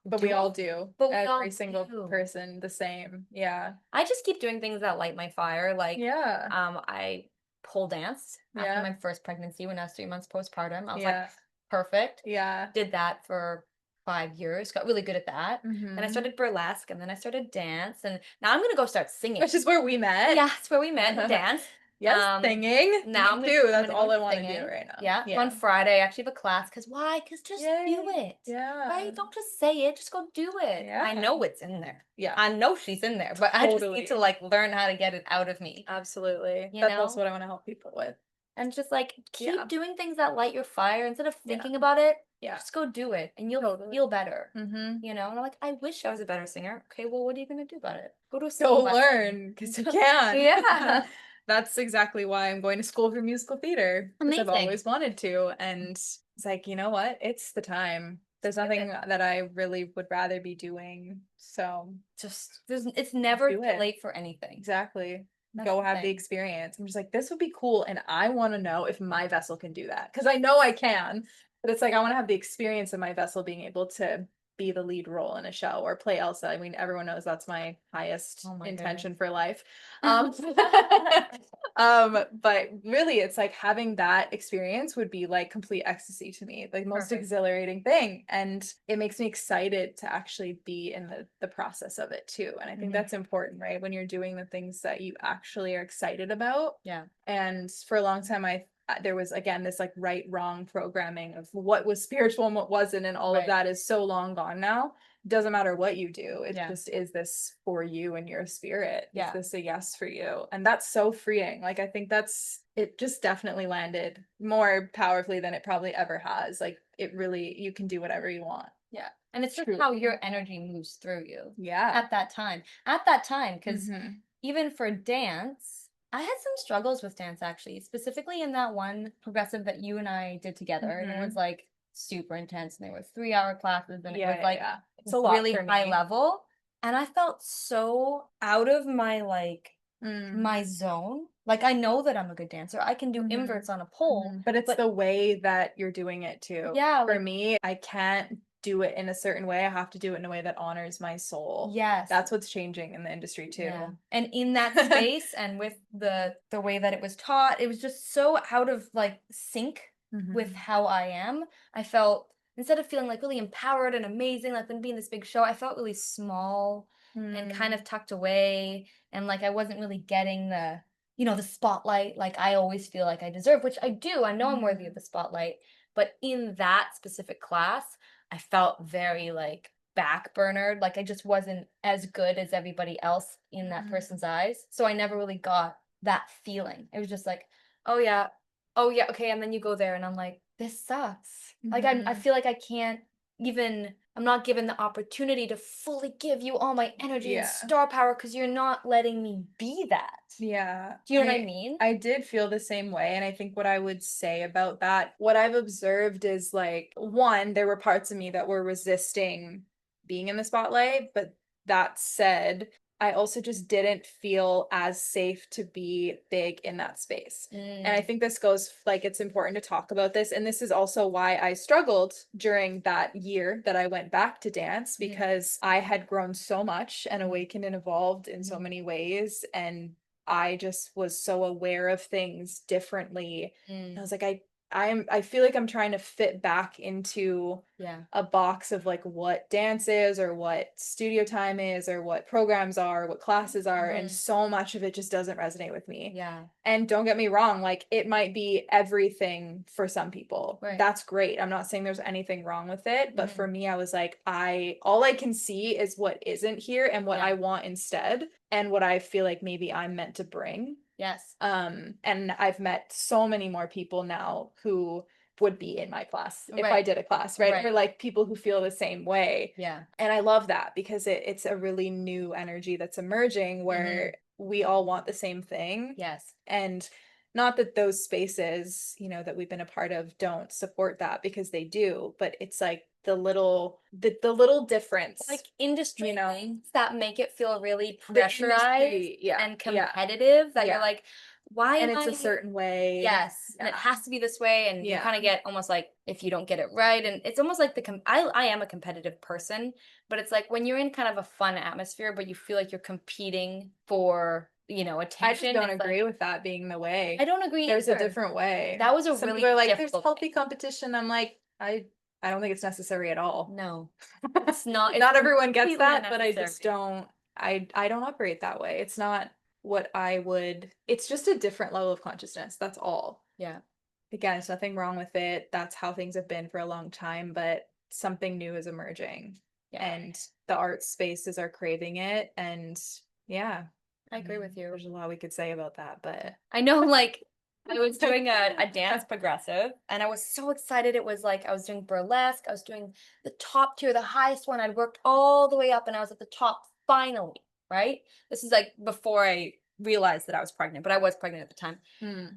But Do we I? all do. But we Every all single do. person the same. Yeah. I just keep doing things that light my fire. Like, Yeah. I pole danced after Yeah. my first pregnancy when I was 3 months postpartum. I was Yeah. like, perfect. Yeah. Did that for 5 years, got really good at that. Then I started burlesque, and then I started dance, and now I'm gonna go start singing. Which is where we met. Yeah, it's where we met, dance. Yes, singing. Now Me too. That's gonna all go I want to do singing. right now. Yeah, Yeah. on Friday I actually have a class. Cause why? Cause just do Yay. it. Yeah. Right? Don't just say it. Just go do it. I Yeah. know it's in there. Yeah. I know she's in there, but I just need to Totally. like learn how to get it out of me. Absolutely. You That's know? also what I want to help people with. And just like keep Yeah. doing things that light your fire instead of Yeah. thinking about it. Yeah. Just go do it, and you'll Totally. feel better. Mm-hmm. And I'm like, I wish I was a better singer. Okay, well, what are you gonna do about it? Go to a Go singing lesson. learn because you can. Yeah. That's exactly why I'm going to school for musical theater, because I've Amazing. always wanted to. And it's like, you know what? It's the time. There's nothing that I really would rather be doing. So It's never do too it. late for anything. Exactly. That's Go the have the thing. experience. I'm just like, this would be cool. And I want to know if my vessel can do that. Because I know I can. But it's like, I want to have the experience of my vessel being able to be the lead role in a show or play Elsa. I mean, everyone knows that's my highest Oh my intention for life. But really, it's like having that experience would be like complete ecstasy to me, like most Perfect. exhilarating thing. And it makes me excited to actually be in the process of it too. And I think that's important, right? When you're doing the things that you actually are excited about. Yeah. And for a long time, there was again this like right wrong programming of what was spiritual and what wasn't, and all of Right. that is so long gone now. Doesn't matter what you do, it Yeah. just is this for you and your spirit. Yeah. Is this a yes for you? And that's so freeing. Like I think it just definitely landed more powerfully than it probably ever has. Like it really, you can do whatever you want. Yeah. And it's just Truly. how your energy moves through you Yeah. at that time. At that time, because Mhm. even for dance, I had some struggles with dance actually, specifically in that one progressive that you and I did together. And it was like super intense, and there were 3-hour classes, and it was like It's a lot really for high me. level. And I felt so out of my Mm. my zone. Like I know that I'm a good dancer. I can do inverts on a pole. But it's the way that you're doing it too. Yeah, For like- me, I can't do it in a certain way. I have to do it in a way that honors my soul. Yes. That's what's changing in the industry too. Yeah. And in that space and with the way that it was taught, it was just so out of like sync with how I am. I felt, instead of feeling like really empowered and amazing, like when being this big show, I felt really small and kind of tucked away, and like I wasn't really getting the spotlight like I always feel like I deserve, which I do. I know I'm worthy of the spotlight, but in that specific class, I felt very like backburnered, like I just wasn't as good as everybody else in that person's eyes. So I never really got that feeling. It was just like, oh yeah, okay, and then you go there and I'm like, this sucks. Like I feel like I can't even, I'm not given the opportunity to fully give you all my energy and star power because you're not letting me be that. Yeah. Do you know what I mean? I did feel the same way. And I think what I would say about that, what I've observed is like, one, there were parts of me that were resisting being in the spotlight. But that said, I also just didn't feel as safe to be big in that space. And I think this goes like, it's important to talk about this. And this is also why I struggled during that year that I went back to dance, because I had grown so much and awakened and evolved in so many ways. And I just was so aware of things differently. And I was like, I feel like I'm trying to fit back into a box of like what dance is or what studio time is or what programs are, what classes are, and so much of it just doesn't resonate with me. Yeah. And don't get me wrong, like it might be everything for some people. Right. That's great. I'm not saying there's anything wrong with it, but for me, I was like, all I can see is what isn't here and what I want instead, and what I feel like maybe I'm meant to bring. Yes. And I've met so many more people now who would be in my class if I did a class, right? Or like people who feel the same way. Yeah. And I love that because it's a really new energy that's emerging where we all want the same thing. Yes. And not that those spaces, you know, that we've been a part of don't support that, because they do, but it's like the little difference, like industry you know, things that make it feel really the pressurized industry, and competitive that you're like, why and am it's I a certain way. Yes, and it has to be this way, and you kind of get almost like if you don't get it right, and it's almost like I am a competitive person, but it's like when you're in kind of a fun atmosphere, but you feel like you're competing for, you know, I just attention. don't It's agree like, with that being the way. I don't agree There's either. a different way. That was a Some really people are like, there's difficult healthy thing. competition. I'm like, I don't think it's necessary at all. No, it's not. It's Not everyone gets completely that, but I unnecessary. just don't. I don't operate that way. It's not what I would. It's just a different level of consciousness. That's all. Yeah. Again, there's nothing wrong with it. That's how things have been for a long time, but something new is emerging. Yeah. And the art spaces are craving it. And yeah, I agree with you. there's a lot we could say about that, but I know, like, I was doing a dance progressive, and I was so excited. It was like I was doing burlesque, I was doing the top tier, the highest one. I'd worked all the way up, and I was at the top finally, right? This is like before I realized that I was pregnant, but I was pregnant at the time.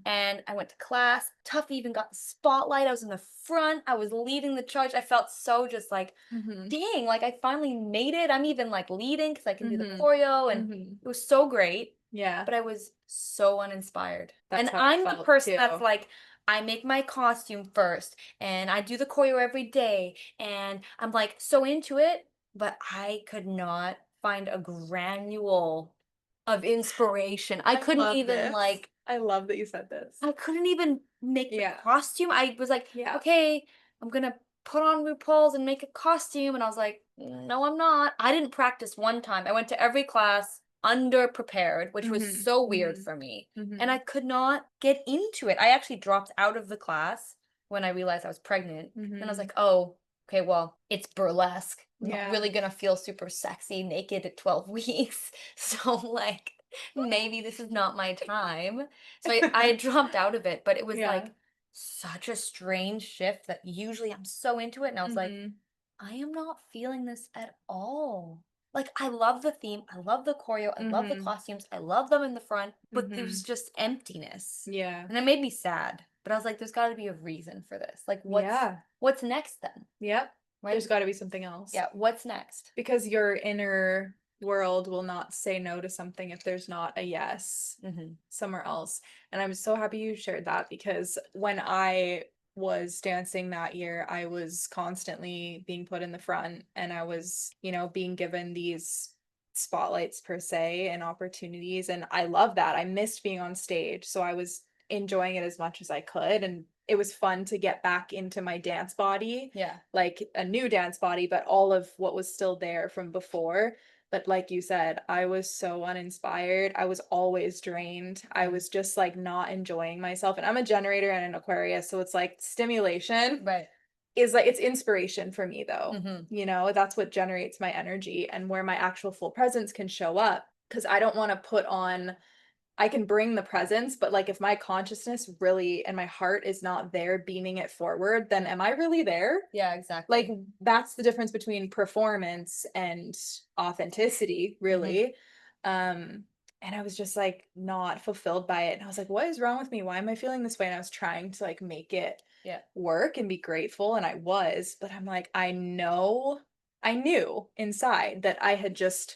And I went to class. Tuffy even got the spotlight. I was in the front. I was leading the charge. I felt so just like, dang, like I finally made it. I'm even like leading because I can do the choreo, and it was so great. yeah. But I was so uninspired. That's And how I I'm the felt, person too. that's like, I make my costume first, and I do the choreo every day, and I'm like so into it, but I could not find a granule of inspiration. I couldn't love even this. like I love that you said this. I couldn't even make the Yeah. costume. I was like, Yeah. okay, I'm gonna put on RuPaul's and make a costume. And I was like, no, I'm not. I didn't practice one time. I went to every class underprepared, which was so weird for me. And I could not get into it. I actually dropped out of the class when I realized I was pregnant. And I was like, oh, okay, well, it's burlesque. I'm not really gonna feel super sexy naked at 12 weeks. So like maybe this is not my time. So I had dropped out of it, but it was like such a strange shift that usually I'm so into it. And I was like, I am not feeling this at all. Like, I love the theme, I love the choreo, I love the costumes, I love them in the front, but there was just emptiness. Yeah. And it made me sad. But I was like, there's got to be a reason for this. Like, what's next then? Yep. Right? There's got to be something else. Yeah, what's next? Because your inner world will not say no to something if there's not a yes somewhere else. And I'm so happy you shared that, because when I was dancing that year, I was constantly being put in the front, and I was, you know, being given these spotlights per se and opportunities, and I love that. I missed being on stage, so I was enjoying it as much as I could, and it was fun to get back into my dance body. Yeah. Like a new dance body, but all of what was still there from before. But like you said, I was so uninspired. I was always drained. I was just like not enjoying myself. And I'm a generator and an Aquarius, so it's like stimulation is like, it's inspiration for me though. You know, that's what generates my energy and where my actual full presence can show up. Because I don't want to put on, I can bring the presence, but like if my consciousness really and my heart is not there beaming it forward, then am I really there? Yeah, exactly. Like that's the difference between performance and authenticity, really. And I was just like not fulfilled by it. And I was like, what is wrong with me? Why am I feeling this way? And I was trying to like make it work and be grateful. And I was, but I'm like, I knew inside that I had just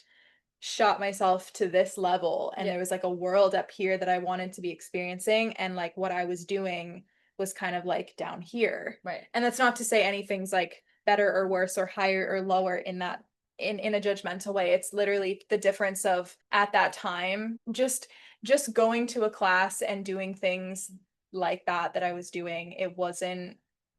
shot myself to this level, and there was like a world up here that I wanted to be experiencing, and like what I was doing was kind of like down here. Right. And that's not to say anything's like better or worse or higher or lower in that in a judgmental way. It's literally the difference of at that time just going to a class and doing things like that I was doing, it wasn't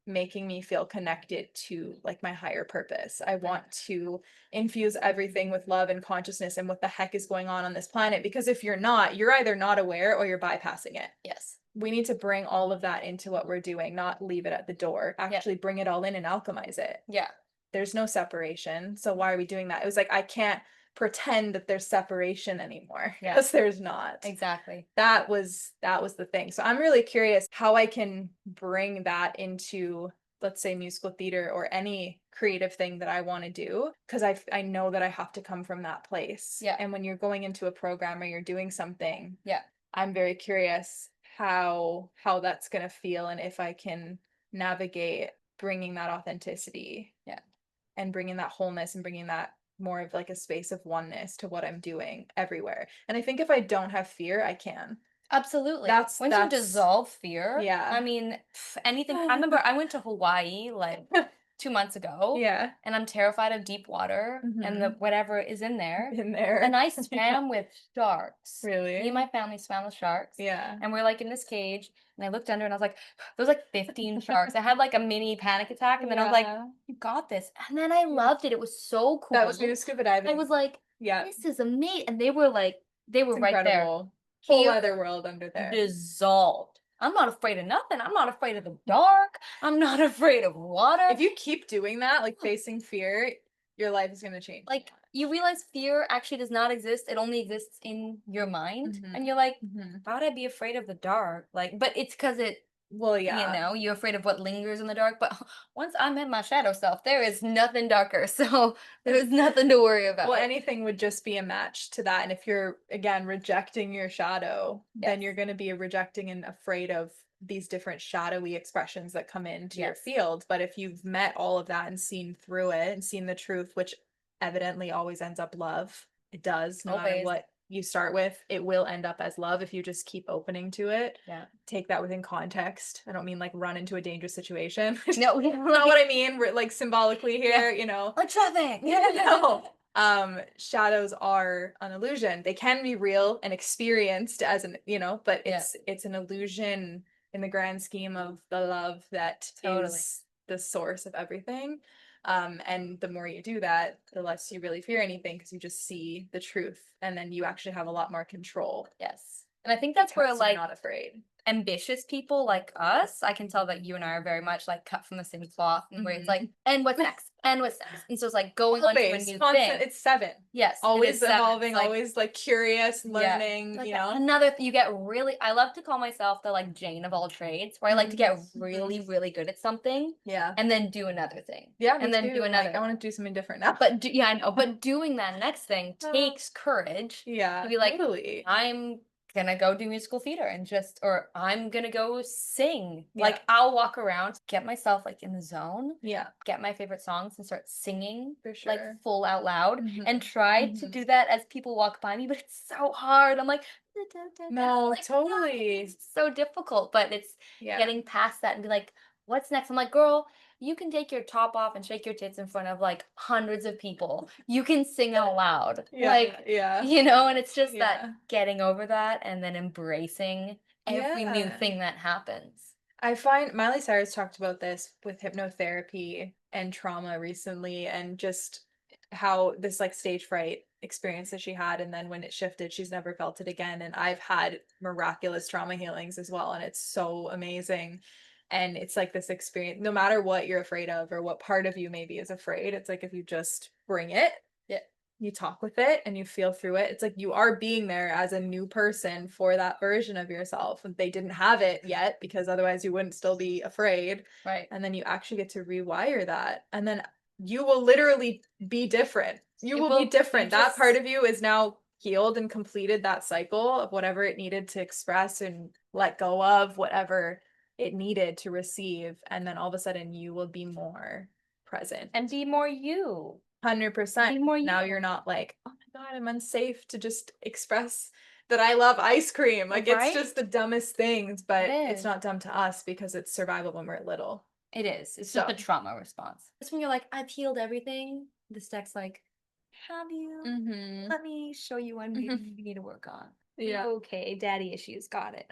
making me feel connected to like my higher purpose. I want to infuse everything with love and consciousness and what the heck is going on this planet, because if you're not, you're either not aware or you're bypassing it. Yes. We need to bring all of that into what we're doing, not leave it at the door. Actually bring it all in and alchemize it. Yeah. There's no separation. So why are we doing that? It was like, I can't pretend that there's separation anymore, because there's not. Exactly. That was the thing. So I'm really curious how I can bring that into, let's say, musical theater or any creative thing that I want to do, because I know that I have to come from that place. Yeah. And when you're going into a program or you're doing something, yeah, I'm very curious how that's going to feel, and if I can navigate bringing that authenticity. Yeah. And bringing that wholeness and bringing that more of like a space of oneness to what I'm doing everywhere. And I think if I don't have fear, I can. Absolutely. Once you dissolve fear, yeah. I mean, anything. I remember I went to Hawaii like 2 months ago. Yeah. And I'm terrified of deep water and the whatever is in there. And I swam with sharks. Really? Me and my family swam with sharks. Yeah. And we're like in this cage, and I looked under and I was like, there's like 15 sharks. I had like a mini panic attack, and then I was like, you got this. And then I loved it. It was so cool. That was me with scuba diving. I was like, this is amazing. And they were right incredible. there. Whole other world under there. Dissolved. I'm not afraid of nothing. I'm not afraid of the dark. I'm not afraid of water. If you keep doing that, like facing fear, your life is going to change. Like, you realize fear actually does not exist. It only exists in your mind. And you're like, why'd I be afraid of the dark? Like, but it's because you're afraid of what lingers in the dark. But once I'm in my shadow self, there is nothing darker. So there's nothing to worry about. Well, anything would just be a match to that. And if you're, again, rejecting your shadow, then you're going to be rejecting and afraid of these different shadowy expressions that come into your field. But if you've met all of that and seen through it and seen the truth, which evidently always ends up love, it does, no matter what you start with, it will end up as love if you just keep opening to it. Yeah. Take that within context. I don't mean like run into a dangerous situation. No, not what I mean. We're like symbolically here, you know. Like traffic. No. Shadows are an illusion. They can be real and experienced as an, but it's an illusion in the grand scheme of the love that is the source of everything. And the more you do that, the less you really fear anything, because you just see the truth, and then you actually have a lot more control. Yes. And I think that's where like not afraid. Ambitious people like us, I can tell that you and I are very much like cut from the same cloth, and where it's like, and what's next? And what's next? And so it's like going on to a new thing. It's 7. Yes. Always evolving, always like curious, learning, like Another, you get really, I love to call myself the like Jane of all trades, where I like to get really, really good at something. Yeah. And then do another thing. Yeah. And then do another. Like, I want to do something different now. But I know. But doing that next thing takes courage. Yeah. To be like, totally. I'm gonna go do musical theater or I'm gonna go sing. Like, I'll walk around, get myself like in the zone, get my favorite songs and start singing for sure, like full out loud, and try to do that as people walk by me, but it's so hard. I'm like, no, like, totally. It's so difficult, but it's getting past that and be like, what's next? I'm like, girl, you can take your top off and shake your tits in front of like hundreds of people. You can sing out loud. And it's just that getting over that and then embracing every new thing that happens. I find Miley Cyrus talked about this with hypnotherapy and trauma recently, and just how this like stage fright experience that she had, and then when it shifted, she's never felt it again. And I've had miraculous trauma healings as well, and it's so amazing. And it's like this experience, no matter what you're afraid of or what part of you maybe is afraid, it's like if you just bring it, you talk with it and you feel through it, it's like you are being there as a new person for that version of yourself. And they didn't have it yet, because otherwise you wouldn't still be afraid. Right. And then you actually get to rewire that. And then you will literally be different. You will be different. That part of you is now healed and completed that cycle of whatever it needed to express and let go of, whatever it needed to receive. And then all of a sudden you will be more present and be more you. 100%. Be more you. Now you're not like, oh my God, I'm unsafe to just express that I love ice cream. Like, it's just the dumbest things, but it's not dumb to us because it's survival when we're little. It is. It's just a trauma response. It's when you're like, I've healed everything. This deck's like, have you? Let me show you one you need to work on. Yeah. Okay, daddy issues. Got it.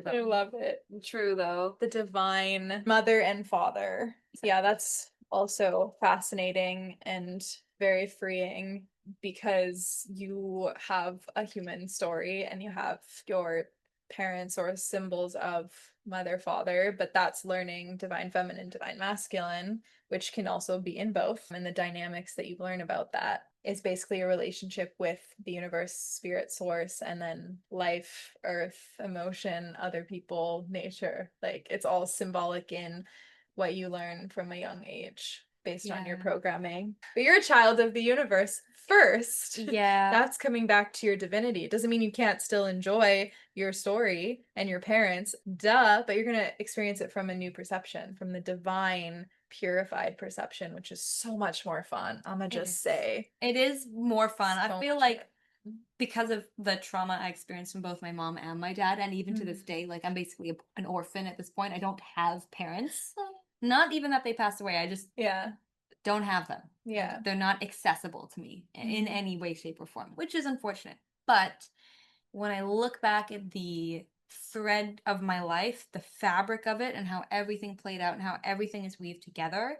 I love it. True though. The divine mother and father. Yeah, that's also fascinating and very freeing because you have a human story and you have your parents or symbols of mother, father, but that's learning divine feminine, divine masculine, which can also be in both. And the dynamics that you learn about that is basically a relationship with the universe, spirit, source, and then life, earth, emotion, other people, nature. Like it's all symbolic in what you learn from a young age based on your programming. But you're a child of the universe first. Yeah. That's coming back to your divinity. It doesn't mean you can't still enjoy your story and your parents, duh, but you're going to experience it from a new perception, from the divine, purified perception, which is so much more fun. I'm gonna just say. It is more fun. So I feel much like fun. because of the trauma I experienced from both my mom and my dad, and even to this day, like I'm basically an orphan at this point. I don't have parents. Not even that they passed away. I just Yeah. don't have them. Yeah. They're not accessible to me in any way, shape, or form, which is unfortunate. But when I look back at the thread of my life, the fabric of it, and how everything played out and how everything is weaved together,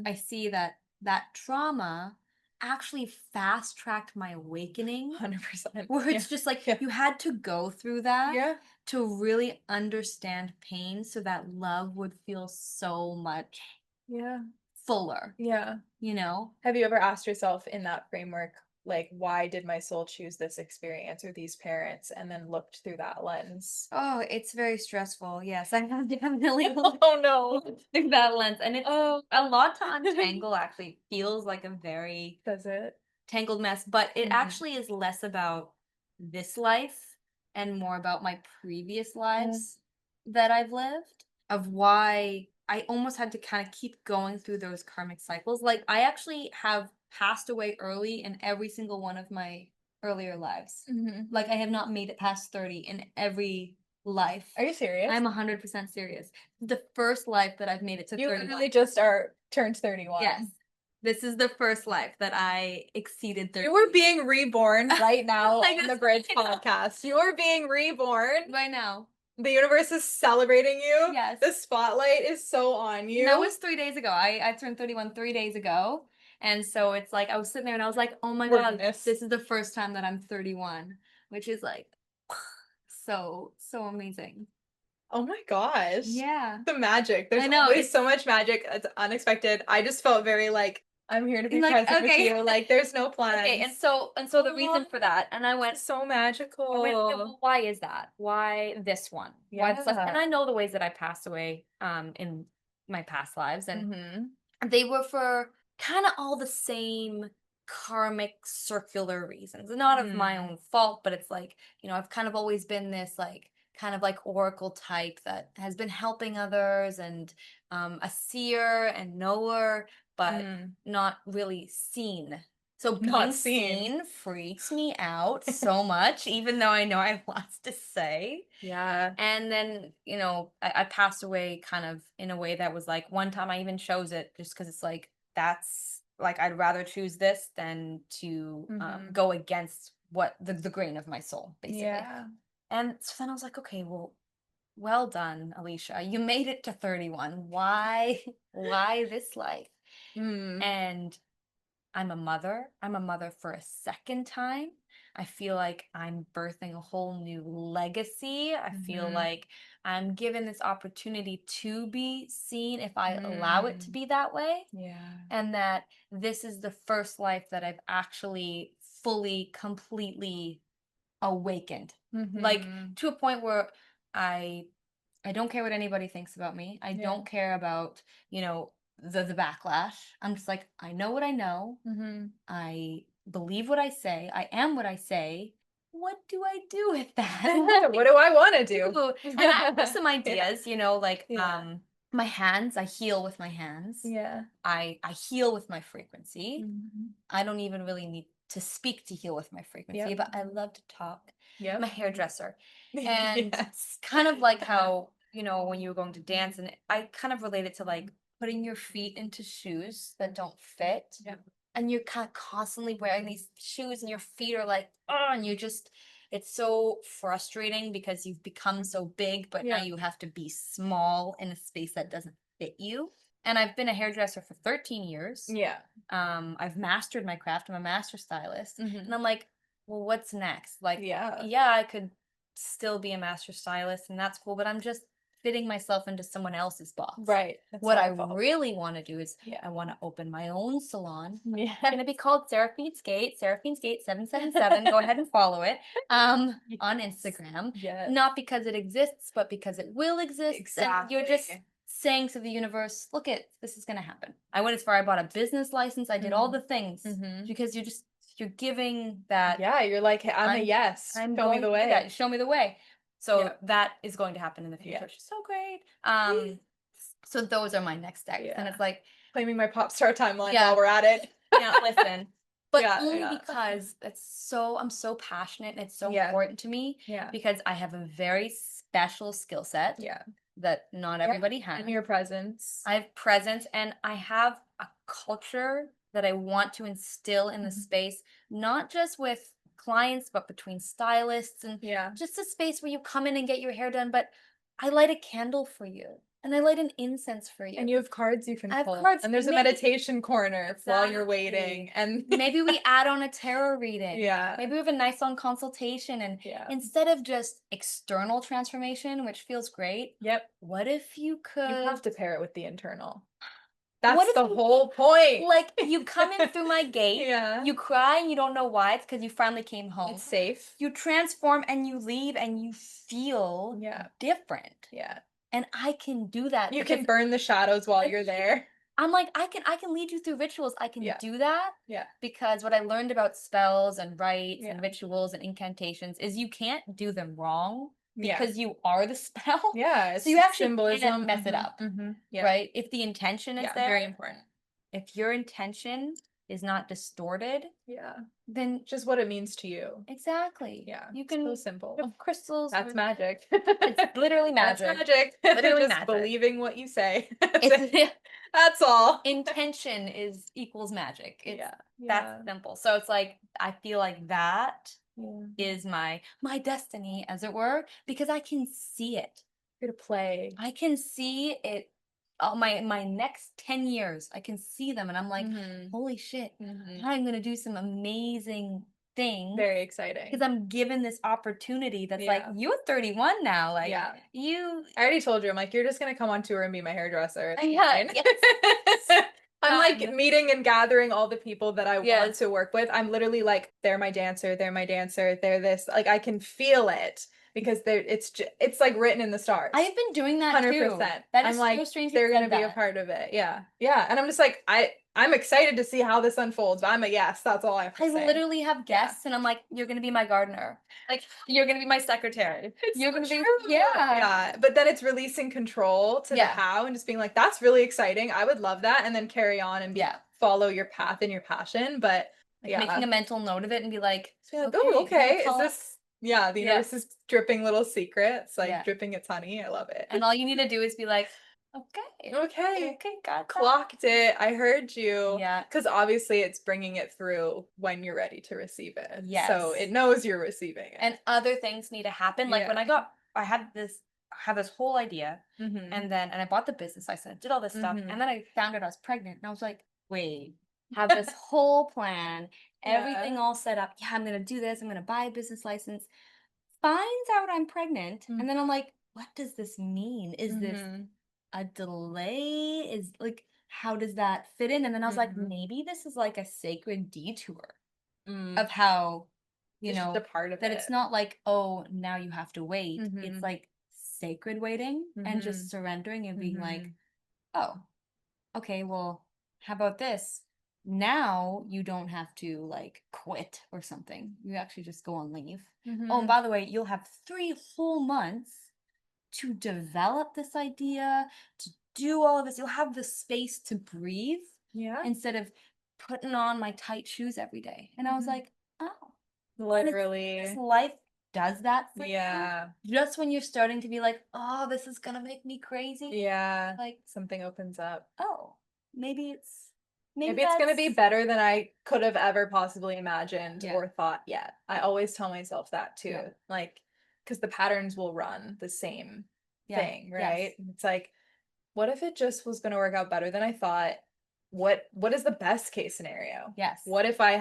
I see that that trauma actually fast tracked my awakening. 100%. Where it's just like you had to go through that to really understand pain so that love would feel so much fuller. Yeah. You know? Have you ever asked yourself in that framework, like, why did my soul choose this experience or these parents, and then looked through that lens? Oh, it's very stressful. Yes, I have definitely Oh no. looked through that lens. And it's a lot to untangle actually. Feels like a very Does it? tangled mess, but it actually is less about this life and more about my previous lives that I've lived, of why I almost had to kind of keep going through those karmic cycles. Like I actually have passed away early in every single one of my earlier lives. Like I have not made it past 30 in every life. Are you serious? I'm 100% serious. The first life that I've made it to You 31. literally just turned 31. Yes. This is the first life that I exceeded 30. You are being reborn right now Like, on the Bridge podcast. You are being reborn. Right now. The universe is celebrating you. Yes. The spotlight is so on you. And that was 3 days ago. I turned 31 3 days ago. And so it's like, I was sitting there and I was like, oh my God, this is the first time that I'm 31, which is like, so amazing. Oh my gosh. Yeah. The magic. There's always so much magic. It's unexpected. I just felt very like, I'm here to be present with you. Like, there's no plans. Okay, and so the reason for that, and I went, so magical. I went, okay, well, why is that? Why this one? Why this last? And I know the ways that I passed away in my past lives, and they were for kind of all the same karmic circular reasons. Not of my own fault, but it's like, you know, I've kind of always been this like kind of like oracle type that has been helping others and a seer and knower, but not really seen. So being seen freaks me out so much, even though I know I have lots to say. Yeah. And then, you know, I passed away kind of in a way that was like, one time I even chose it just because it's like, that's like, I'd rather choose this than to go against what the grain of my soul, basically. Yeah. And so then I was like, okay, well done, Aleysha. You made it to 31. Why this life? And I'm a mother. I'm a mother for a second time. I feel like I'm birthing a whole new legacy. I feel like I'm given this opportunity to be seen if I allow it to be that way. Yeah. And that this is the first life that I've actually fully, completely awakened. Like to a point where I don't care what anybody thinks about me. I don't care about, you know, the backlash. I'm just like, I know what I know. I believe what I say. I am what I say. What do I do with that? What do I want to do? And I have some ideas, you know, like my hands, I heal with my hands. Yeah. I heal with my frequency. I don't even really need to speak to heal with my frequency, but I love to talk. Yeah. I'm a hairdresser. And it's kind of like how, you know, when you were going to dance, and I kind of relate it to like putting your feet into shoes that don't fit. Yeah. And you're kind of constantly wearing these shoes and your feet are like, oh, and you just, it's so frustrating because you've become so big, but now Yeah. you have to be small in a space that doesn't fit you. And I've been a hairdresser for 13 years. Yeah. I've mastered my craft. I'm a master stylist. Mhm. And I'm like, well, what's next? Like, Yeah. yeah, I could still be a master stylist and that's cool, but I'm just fitting myself into someone else's box. Right. That's What how I felt. really want to do is Yeah. I want to open my own salon. Yeah. It's gonna be called Seraphine's Gate 777. Go ahead and follow it on Instagram. Yes. Not because it exists, but because it will exist. And you're just Exactly. saying to the universe, look it, this is gonna happen. I went as far, I bought a business license, I did all the things Mhm. because you're giving that Yeah, you're like, I'm a yes. I'm Show me going the to do way. that. Show me the way. So Yeah. that is going to happen in the future. Yeah. Which is so great. So those are my next steps. And Yeah. it's like, Claiming my pop star timeline Yeah. while we're at it. yeah, listen. But Yeah, only yeah. because I'm so passionate and it's so Yeah. important to me Yeah. because I have a very special skill set Yeah. that not everybody has. And your presence. I have presence and I have a culture that I want to instill in the Mhm. space, not just with clients, but between stylists and Yeah. just a space where you come in and get your hair done. But I light a candle for you and I light an incense for you. And you have cards you can I have pull. cards, And there's a maybe- meditation corner while you're Exactly. waiting. And Maybe we add on a tarot reading. Yeah. Maybe we have a nice long consultation. And Yeah. instead of just external transformation, which feels great, Yep. what if you could You have to pair it with the internal. What That's if the you- whole point. like you come in through my gate, Yeah. you cry and you don't know why, it's because you finally came home. It's safe. You transform and you leave and you feel Yeah. different. Yeah. And I can do that. You because can burn the shadows while you're there. I'm like, I can lead you through rituals. I can Yeah. do that Yeah. because what I learned about spells and rites and Yeah. rituals and incantations is you can't do them wrong Yeah. because you are the spell. Yeah. It's So you just actually symbolism. can't mess it up. Yeah. Right? If the intention is Yeah. there, Very important. if your intention is not distorted, Yeah. then Just what it means to you. exactly. Yeah. You It's can so simple. have crystals. That's magic. It's literally That's magic. magic. Literally Just magic. believing what you say. It's, That's all. intention is equals magic. It's Yeah. that's simple. So it's like I feel like that Yeah. is my destiny, as it were, because I can see it. Here to play. I can see it. Oh, my next 10 years, I can see them, and I'm like, holy shit! I'm gonna do some amazing things. Very exciting. Because I'm given this opportunity that's like, Yeah. you're 31 now. Like, Yeah. you. I already told you, I'm like, you're just gonna come on tour and be my hairdresser. It's Yeah, fine. yes. I'm like Done. meeting and gathering all the people that I want Yes. to work with. I'm literally like, they're my dancer, they're my dancer, they're this. Like I can feel it because it's like written in the stars. I have been doing that too. 100%. That I'm is like, so strange. they're you gonna said be a that. part of it. Yeah. Yeah. And I'm just like, I'm excited to see how this unfolds, but I'm a yes. That's all I have to I say. literally have guests, and I'm like, you're gonna be my gardener. Like, you're gonna be my secretary. You're so gonna be, true. yeah. Yeah. But then it's releasing control to the Yeah. how and just being like, that's really exciting. I would love that. And then carry on and Yeah. follow your path and your passion. But Like, yeah. making a mental note of it and be like, Just be like, okay, oh, okay. Is call- this the universe is dripping little secrets, like Yeah. dripping its honey. I love it. and all you need to do is be like, okay, Okay. got that. Clocked it. I heard you. Yeah. Because obviously it's bringing it through when you're ready to receive it. So Yes. it knows you're receiving it. And other things need to happen. Like when Yeah. I had this whole idea, Mhm. and I bought the business license, did all this stuff, Mhm. and then I found out I was pregnant, and I was like, wait, have this whole plan, everything Yeah. all set up. Yeah, I'm gonna do this. I'm gonna buy a business license. Finds out I'm pregnant, Mm. and then I'm like, what does this mean? Is this Mhm. a delay? Is like, how does that fit in? And then I was like, Mhm. maybe this is like a sacred detour Mm. of how, It's just a part of that it. it's not like, oh, now you have to wait. Mhm. It's like sacred waiting and Mhm. just surrendering and being like, Mhm. oh, okay, well, how about this? Now you don't have to like quit or something. You actually just go on leave. Oh, and Mhm. by the way, you'll have 3 whole months to develop this idea, to do all of this. You'll have the space to breathe Yeah. instead of putting on my tight shoes every day. And I was Mhm. like, oh, Literally. this life does that for you. Yeah. Just when you're starting to be like, oh, this is gonna make me crazy. Yeah. Like, Something opens up. oh, maybe it's Maybe it's going to be that's better than I could have ever possibly imagined Yeah. or thought yet. I always tell myself that too. Yeah. Like, because the patterns will run the same Yeah. thing, Yes. right? It's like, what if it just was going to work out better than I thought? What is the best case scenario? Yes. What if I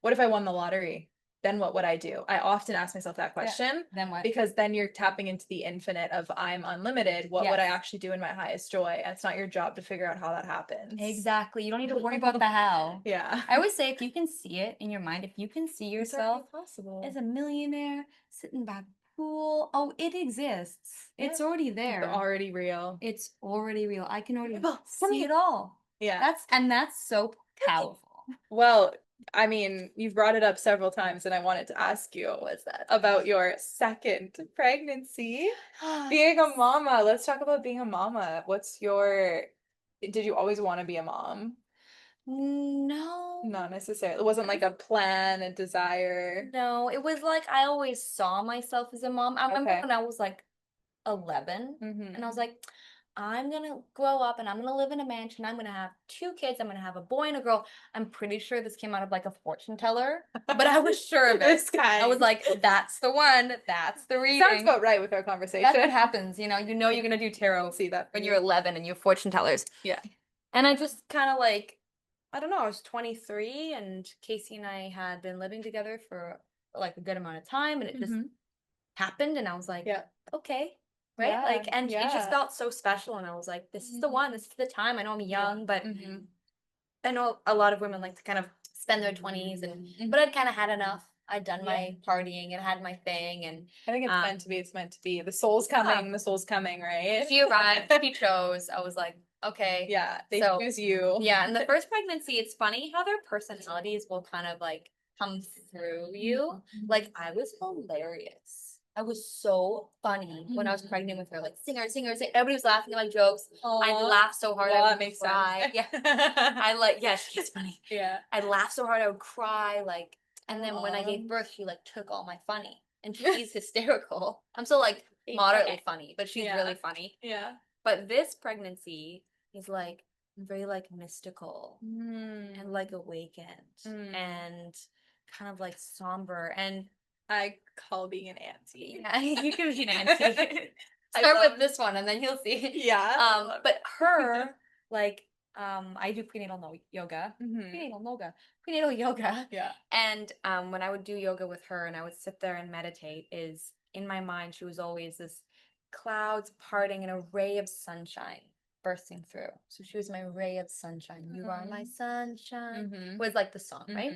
won the lottery? Then what would I do? I often ask myself that question Then what? because then you're tapping into the infinite of I'm unlimited. What would I Yes. actually do in my highest joy? And it's not your job to figure out how that happens. Exactly. You don't need to worry about the how. Yeah. I always say if you can see it in your mind, if you can see It's already yourself possible. as a millionaire sitting by the pool, oh, it exists. It's Yeah. already It's there. already real. It's already real. I can already Well, come see here. it all. Yeah. That's so powerful. Well, I mean, you've brought it up several times, and I wanted to ask you What's that? about your second pregnancy. Being a mama. Let's talk about being a mama. Did you always want to be a mom? No. Not necessarily. It wasn't like a plan, a desire. No, it was like I always saw myself as a mom. I remember Okay. when I was like 11 and I was like, I'm gonna grow up and I'm gonna live in a mansion. I'm gonna have 2 kids. I'm gonna have a boy and a girl. I'm pretty sure this came out of like a fortune teller, but I was sure of it. This guy. I was like, that's the one. That's the reading. Sounds about right with our conversation. That's what happens. You're gonna do tarot See that when you're 11 and you're fortune tellers. Yeah. And I just kind of like, I don't know, I was 23 and Casey and I had been living together for like a good amount of time and it just happened and I was like, Yeah. okay, right? Yeah, Like, and it just yeah. felt so special and I was like, this is the one, this is the time. I know I'm young, but Mhm. I know a lot of women like to kind of spend their 20s and but I'd kind of had enough. I'd done my partying and had my thing and I think it's meant to be. It's meant to be. The soul's coming. The soul's coming, right? she arrived, she chose. I was like, okay. Yeah, they So, choose you. yeah, and the first pregnancy, it's funny how their personalities will kind of like come through you. Like I was hilarious. I was so funny when I was pregnant with her. Like singer, singer, singer. Everybody was laughing at my jokes. I laughed so hard Well, I that would makes cry. sense. Yeah. I like yeah, she's funny. Yeah. I'd laugh so hard I would cry. Like and then when I gave birth, she like took all my funny. And she's hysterical. I'm still like moderately funny, but she's really funny. Yeah. But this pregnancy is like very like mystical and like awakened and kind of like somber and I call being an auntie. yeah, you can be an auntie. I Start love- with this one and then you'll see. Yeah. But her like I do prenatal yoga. Prenatal yoga. Yeah. And when I would do yoga with her and I would sit there and meditate, is in my mind she was always this clouds parting and a ray of sunshine bursting through. So she was my ray of sunshine. You are my sunshine. Was like the song, right?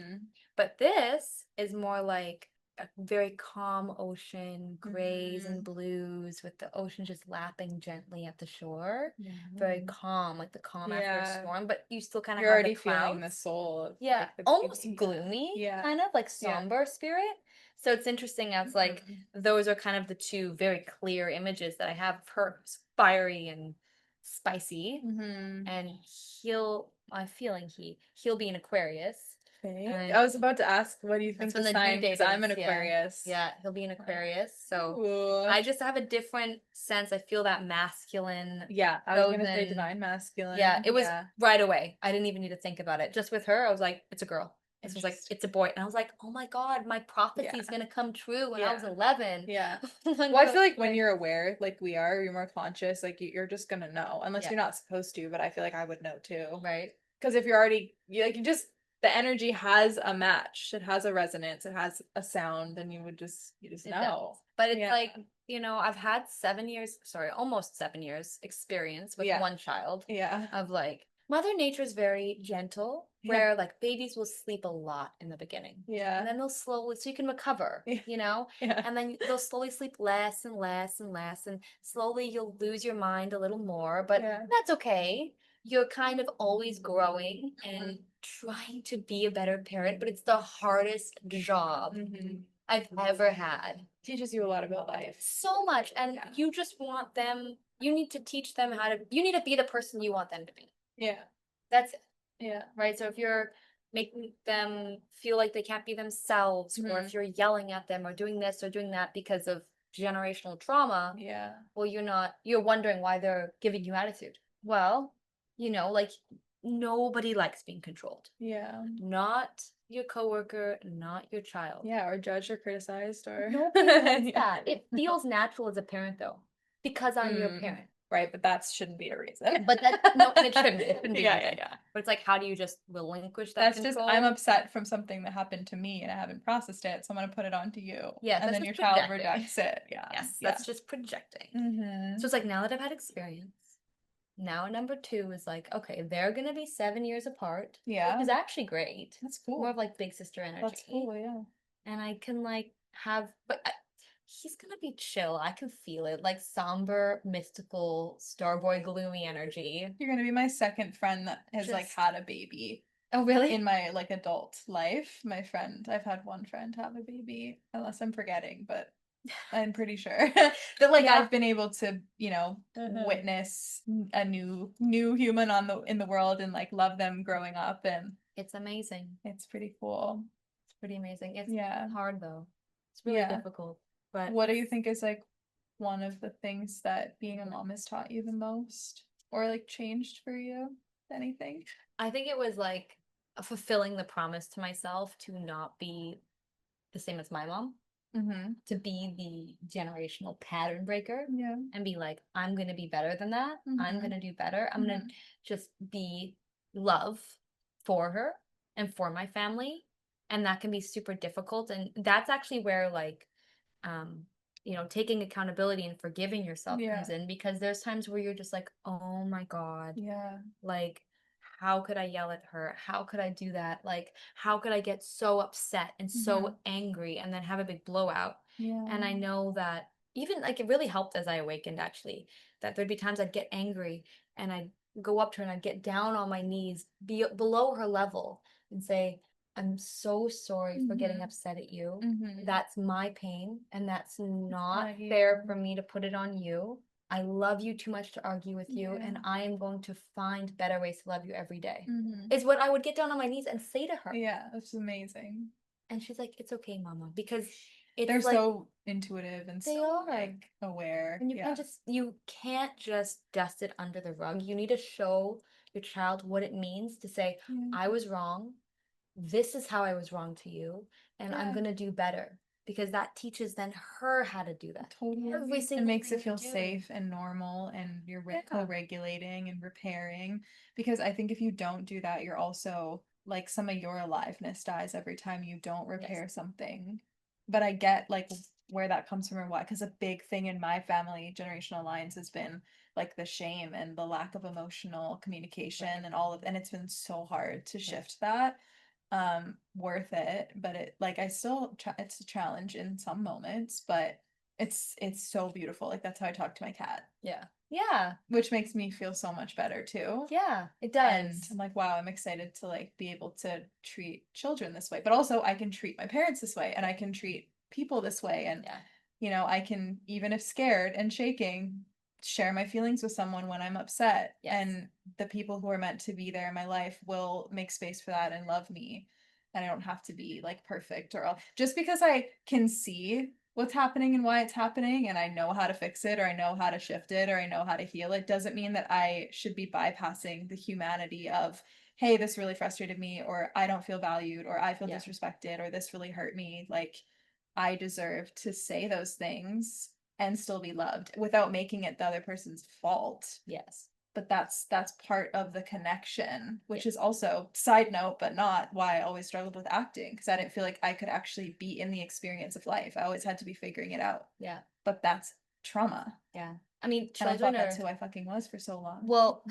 But this is more like a very calm ocean, grays and blues, with the ocean just lapping gently at the shore. Very calm, like the calm after a storm, but you still kind of You're have already the clouds. feeling the soul. Of, Yeah, like, the almost beauty. gloomy, Yeah. kind of like somber spirit. So it's interesting as like those are kind of the two very clear images that I have of her, fiery and spicy, and he'll be an Aquarius. Okay. I was about to ask, what do you think That's when the the due sign? date Because I'm is, an Aquarius. Yeah, he'll be an Aquarius. So Ooh. I just have a different sense. I feel that masculine. Yeah, I was gonna say golden- divine masculine. Yeah, it was right away. I didn't even need to think about it. Just with her, I was like, it's a girl. It was like, it's a boy. And I was like, oh my God, my prophecy is going to come true when I was 11. Yeah. Like, Well, I feel like when you're aware, like we are, you're more conscious, like you're just gonna know, unless Yeah. you're not supposed to, but I feel like I would know too. right. Because if you're already, you just, the energy has a match, it has a resonance, it has a sound, and you just It know. does. But it's Yeah. like, I've had almost 7 years experience with Yeah. one child Yeah. of like, Mother Nature is very gentle, where like babies will sleep a lot in the beginning. Yeah. And then they'll slowly, so you can recover, Yeah. and then they'll slowly sleep less and less and less. And slowly you'll lose your mind a little more, but that's okay. You're kind of always growing and trying to be a better parent, but it's the hardest job I've ever had. Teaches you a lot about life. So much. And you just want them, you need to teach them you need to be the person you want them to be. Yeah. That's it. Yeah. Right. So if you're making them feel like they can't be themselves, or if you're yelling at them or doing this or doing that because of generational trauma, Yeah. well, you're wondering why they're giving you attitude. Well, like nobody likes being controlled. Yeah. Not your coworker, not your child. Yeah, or judged or criticized or Nobody wants Yeah. that. It feels natural as a parent though, because I'm your parent. Right, but that shouldn't be a reason. But that no, it shouldn't. It shouldn't be. Yeah, a reason. yeah. But it's like, how do you just relinquish that That's control? just I'm upset from something that happened to me and I haven't processed it, so I'm gonna put it onto you. Yes, and that's then your just child projecting. rejects it. Yeah. Yes, Yeah. that's just projecting. Mm-hmm. So it's like, now that I've had experience, now number 2 is like, okay, they're gonna be 7 years apart. Yeah. Which is actually great. That's cool. More of like big sister energy. That's cool, yeah. And I can like have, but he's gonna be chill. I can feel it, like somber, mystical, starboy, gloomy energy. You're gonna be my second friend that has like Just- had a baby Oh, really? in my like adult life. My friend, I've had one friend have a baby, unless I'm forgetting, but I'm pretty sure that like Yeah. I've been able to, you know, Mhm. witness a new human in the world and like love them growing up, and It's amazing. it's pretty cool. It's pretty amazing. It's Yeah. hard though. It's really Yeah. difficult. But What do you think is like one of the things that being a mom has taught you the most, or like changed for you? Anything? I think it was like fulfilling the promise to myself to not be the same as my mom, Mm-hmm. to be the generational pattern breaker Yeah. and be like, I'm going to be better than that. I'm Mhm. going to do better. I'm going to just be love for her and for my family. And that can be super difficult. And that's actually where like, taking accountability and forgiving yourself comes in, because there's times where you're just like, oh my God, Yeah. like, how could I yell at her? How could I do that? Like, how could I get so upset and so angry and then have a big blowout? Yeah. And I know that even like it really helped as I awakened, actually, that there'd be times I'd get angry and I'd go up to her and I'd get down on my knees, be below her level, and say, I'm so sorry for getting upset at you. That's my pain, and that's not fair for me to put it on you. I love you too much to argue with you, and I am going to find better ways to love you every day. Is what I would get down on my knees and say to her. Yeah, that's amazing. And she's like, it's okay, Mama, because it's They're like, so intuitive and they so are. like aware. And you can't just dust it under the rug. You need to show your child what it means to say, I was wrong. This is how I was wrong to you, and I'm gonna do better, because that teaches then her how to do that. Totally. Every It single makes thing it feel you do. safe and normal, and you're co-regulating and repairing. Because I think if you don't do that, you're also like some of your aliveness dies every time you don't repair something. But I get like where that comes from or why, because a big thing in my family, generational lines, has been like the shame and the lack of emotional communication and all of, and it's been so hard to shift that. Worth it, but it like I still it's a challenge in some moments, but it's so beautiful. Like that's how I talk to my cat. Yeah, Which makes me feel so much better too. yeah, it And does. I'm like, wow, I'm excited to like be able to treat children this way, but also I can treat my parents this way, and I can treat people this way, and you know, I can, even if scared and shaking, share my feelings with someone when I'm upset. And the people who are meant to be there in my life will make space for that and love me. And I don't have to be like perfect or just because I can see what's happening and why it's happening, and I know how to fix it, or I know how to shift it, or I know how to heal it, doesn't mean that I should be bypassing the humanity of, hey, this really frustrated me, or I don't feel valued, or I feel disrespected, or this really hurt me. Like, I deserve to say those things and still be loved without making it the other person's fault. Yes. But that's part of the connection, which is also, side note, but not why I always struggled with acting, because I didn't feel like I could actually be in the experience of life. I always had to be figuring it out. Yeah. But that's trauma. Yeah. I mean, And I children thought that's are, who I fucking was for so long. well,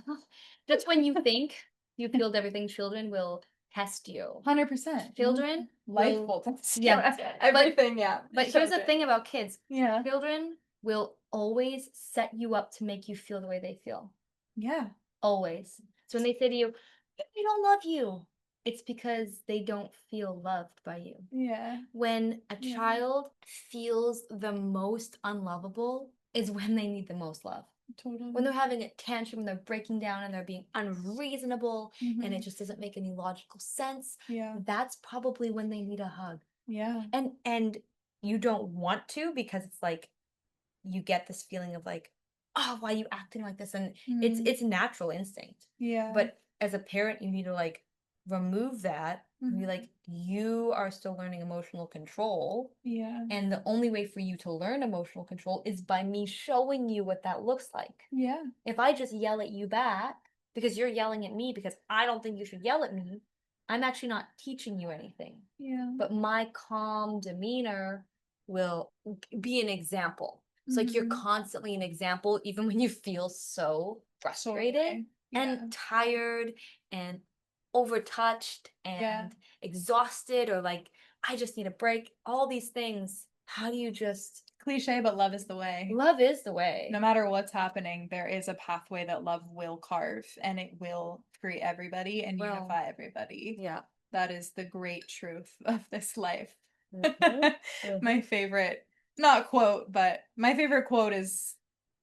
that's when you think you've healed everything, children will test you. 100%. Children Life will, will test you. yeah, Everything, but here's the thing about kids. Yeah. Children will always set you up to make you feel the way they feel. Yeah. Always. So when they say to you, "I don't love you," it's because they don't feel loved by you. Yeah. When a child feels the most unlovable is when they need the most love. Totally. When they're having a tantrum, they're breaking down and they're being unreasonable and it just doesn't make any logical sense. Yeah. That's probably when they need a hug. Yeah. And you don't want to, because it's like you get this feeling of like, oh, why are you acting like this? And it's natural instinct. Yeah. But as a parent, you need to like remove that and be like, you are still learning emotional control. Yeah. And the only way for you to learn emotional control is by me showing you what that looks like. Yeah. If I just yell at you back because you're yelling at me because I don't think you should yell at me, I'm actually not teaching you anything. Yeah. But my calm demeanor will be an example. It's like you're constantly an example, even when you feel so frustrated Totally. and tired and overtouched and exhausted, or like, I just need a break. All these things. How do you just. Cliche, but love is the way. Love is the way. No matter what's happening, there is a pathway that love will carve, and it will free everybody and unify everybody. Yeah. That is the great truth of this life. Mm-hmm. My favorite, not quote, but my favorite quote is,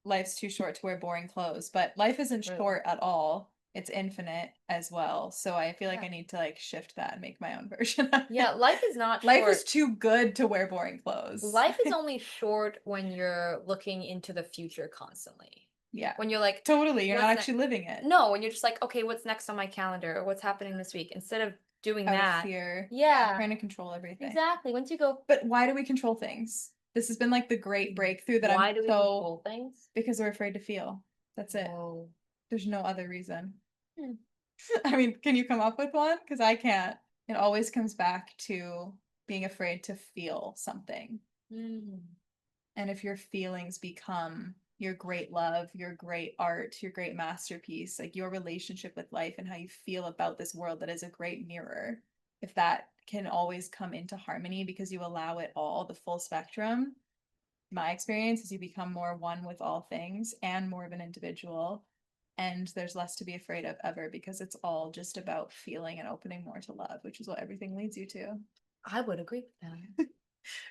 life's too short to wear boring clothes, but life isn't short at all. It's infinite as well. So I feel like I need to like shift that and make my own version of it. Life is not Life short. is too good to wear boring clothes. Life is only short when you're looking into the future constantly. Yeah. When you're like, totally, you're not actually living it. No, when you're just like, okay, what's next on my calendar, or what's happening this week? Instead of doing that. Fear. Yeah. Trying to control everything. Exactly. Once you go. But why do we control things? This has been like the great breakthrough that Why do we control things? Because we're afraid to feel. That's it. Whoa. There's no other reason. I mean, can you come up with one? Because I can't. It always comes back to being afraid to feel something. And if your feelings become your great love, your great art, your great masterpiece, like your relationship with life and how you feel about this world that is a great mirror, if that can always come into harmony because you allow it all, the full spectrum, my experience is you become more one with all things and more of an individual. And there's less to be afraid of ever because it's all just about feeling and opening more to love, which is what everything leads you to. I would agree with that.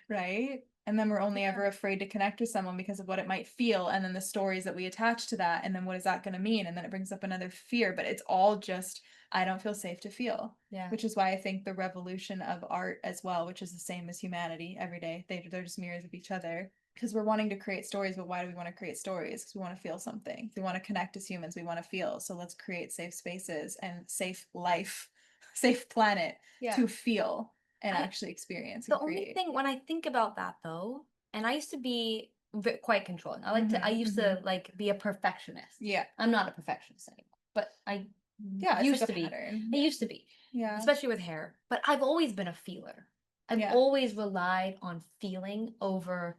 Right? And then we're only ever afraid to connect with someone because of what it might feel, and then the stories that we attach to that, and then what is that going to mean? And then it brings up another fear, but it's all just, I don't feel safe to feel. Yeah. Which is why I think the revolution of art as well, which is the same as humanity every day, they're just mirrors of each other. Because we're wanting to create stories, but why do we want to create stories? Because we want to feel something. We want to connect as humans. We want to feel. So let's create safe spaces and safe life, safe planet to feel and actually experience. The only thing when I think about that though, and I used to be quite controlling. I used to like be a perfectionist. Yeah. I'm not a perfectionist anymore, but I used to be. I used to be. Yeah. Especially with hair. But I've always been a feeler. I've always relied on feeling over.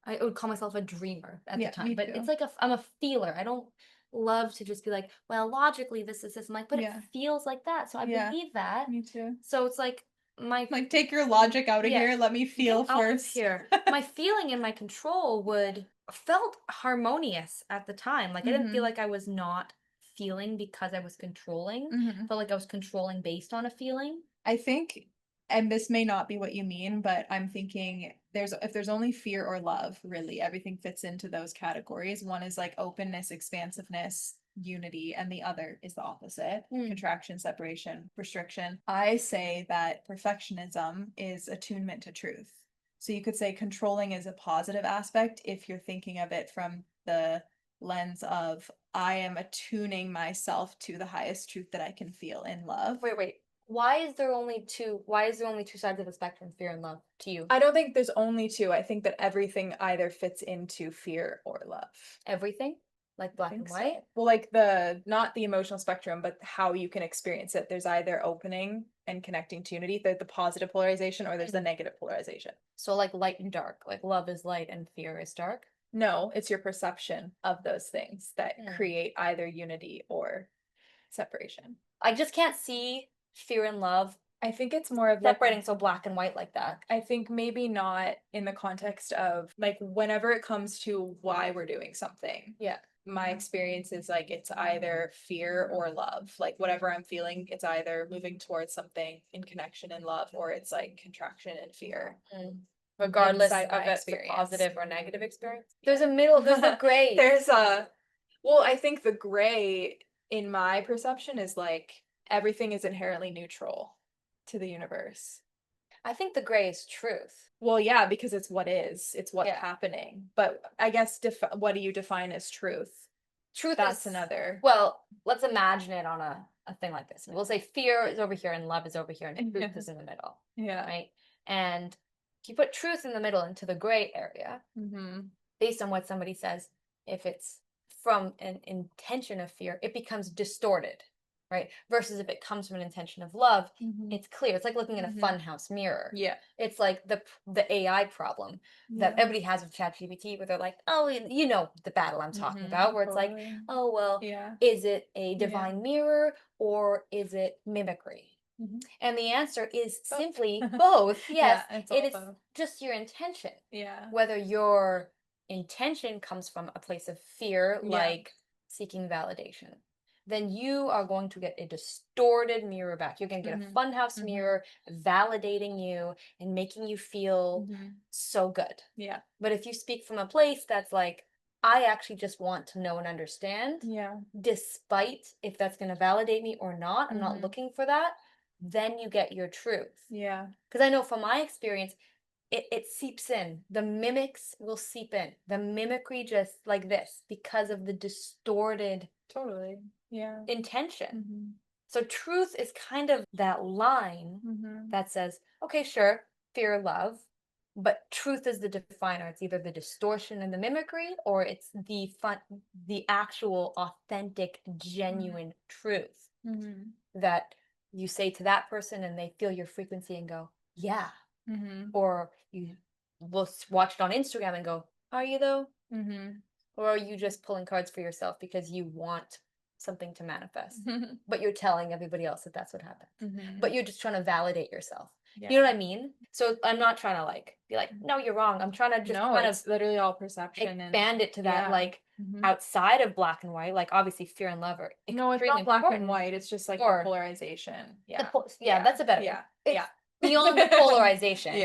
I would call myself a dreamer at the time, but it's like I'm a feeler. I don't love to just be like, well, logically this is this. I'm like, but it feels like that, so I believe that. Me too. So it's like like take your logic out of here. Let me feel first. Here, my feeling and my control felt harmonious at the time. Like I didn't feel like I was not feeling because I was controlling. Felt like I was controlling based on a feeling. I think, and this may not be what you mean, but I'm thinking if there's only fear or love, really, everything fits into those categories. One is like openness, expansiveness, unity, and the other is the opposite: contraction, separation, restriction. I say that perfectionism is attunement to truth. So you could say controlling is a positive aspect if you're thinking of it from the lens of, I am attuning myself to the highest truth that I can feel in love. Wait. Why is there only two sides of the spectrum, fear and love, to you? I don't think there's only two. I think that everything either fits into fear or love. Everything? Like black and white? So. Well, like not the emotional spectrum, but how you can experience it. There's either opening and connecting to unity, the positive polarization, or there's the negative polarization. So like light and dark, like love is light and fear is dark? No, it's your perception of those things that create either unity or separation. I just can't see fear and love. I think it's more of separating so black and white like that. I think maybe not in the context of like whenever it comes to why we're doing something. Yeah. My experience is like it's either fear or love. Like whatever I'm feeling, it's either moving towards something in connection and love, or it's like contraction and fear. Regardless of it's a positive or negative experience. There's a gray. Well, I think the gray in my perception is like everything is inherently neutral to the universe. I think the gray is truth. Well, yeah, because it's what is. It's what's happening. But I guess what do you define as truth? Truth That's another. Well, let's imagine it on a a thing like this. We'll say fear is over here and love is over here and truth is in the middle, Yeah. right? And if you put truth in the middle into the gray area, based on what somebody says, if it's from an intention of fear, it becomes distorted, right? Versus if it comes from an intention of love, it's clear. It's like looking in a funhouse mirror. Yeah. It's like the AI problem that everybody has with ChatGPT, where they're like, oh, you know the battle I'm talking about, where it's like, oh, well, is it a divine mirror or is it mimicry? And the answer is simply both. Yes, it is just your intention. Yeah. Whether your intention comes from a place of fear, like seeking validation, then you are going to get a distorted mirror back. You're going to get a funhouse mirror validating you and making you feel so good. Yeah. But if you speak from a place that's like, I actually just want to know and understand, despite if that's going to validate me or not, I'm not looking for that, then you get your truth. Yeah. Because I know from my experience, it seeps in. The mimics will seep in. The mimicry just like this because of the distorted intention. So truth is kind of that line that says, okay, sure, fear, love, but truth is the definer. It's either the distortion and the mimicry, or it's the actual, authentic, genuine truth that you say to that person and they feel your frequency and go, yeah. Or you will watch it on Instagram and go, are you though? Or are you just pulling cards for yourself because you want something to manifest, but you're telling everybody else that that's what happened, but you're just trying to validate yourself. You know what I mean? So I'm not trying to like be like, no, you're wrong. I'm trying to just kind of literally all perception expand it to that like outside of black and white. Like obviously fear and love are extremely it's not black important. and white. It's just like the polarization. That's a better one. Beyond the polarization.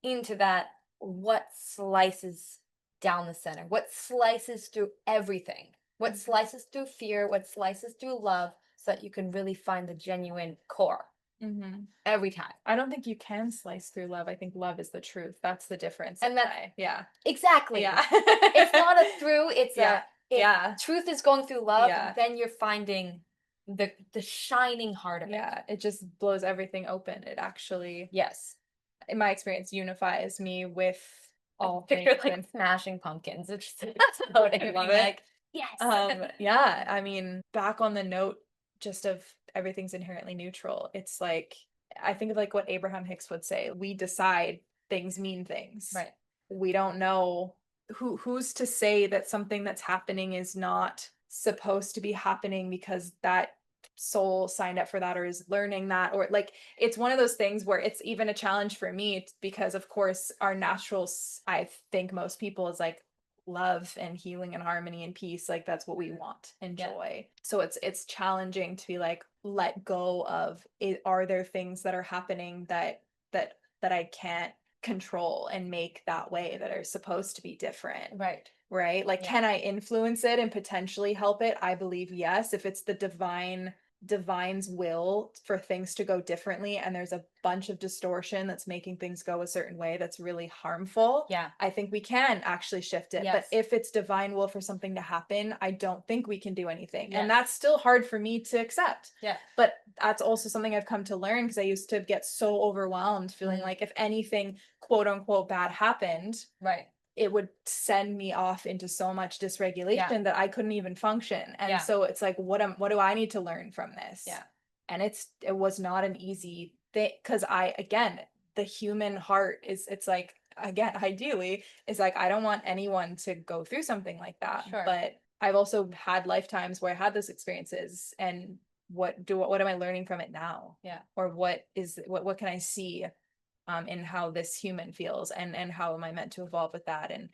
Into that, what slices down the center, what slices through everything, what slices through fear, what slices through love, so that you can really find the genuine core every time. I don't think you can slice through love. I think love is the truth. That's the difference. And that, exactly. Yeah. It's not a through, it's truth is going through love, then you're finding the shining heart of it. Yeah, it just blows everything open. It actually, in my experience, unifies me with all things. Like smashing pumpkins, which is exploding. I love it. Like, yes. I mean, back on the note just of everything's inherently neutral. It's like, I think of like what Abraham Hicks would say, we decide things mean things. Right. We don't know who's to say that something that's happening is not supposed to be happening because that soul signed up for that or is learning that, or like it's one of those things where it's even a challenge for me because of course our natural, I think most people, is like love and healing and harmony and peace. Like that's what we want and joy. So it's challenging to be like, let go of it. Are there things that are happening that I can't control and make that way, that are supposed to be different? Right. Like, can I influence it and potentially help it? I believe yes, if it's the divine's will for things to go differently and there's a bunch of distortion that's making things go a certain way that's really harmful, I think we can actually shift it. But if it's divine will for something to happen, I don't think we can do anything. And that's still hard for me to accept. But that's also something I've come to learn, because I used to get so overwhelmed feeling like if anything quote unquote bad happened, it would send me off into so much dysregulation that I couldn't even function. And so it's like, what do I need to learn from this? And it was not an easy thing, because the human heart it's like, again, ideally is like, I don't want anyone to go through something like that. But I've also had lifetimes where I had those experiences, and what am I learning from it now? Or what can I see in how this human feels, and how am I meant to evolve with that? And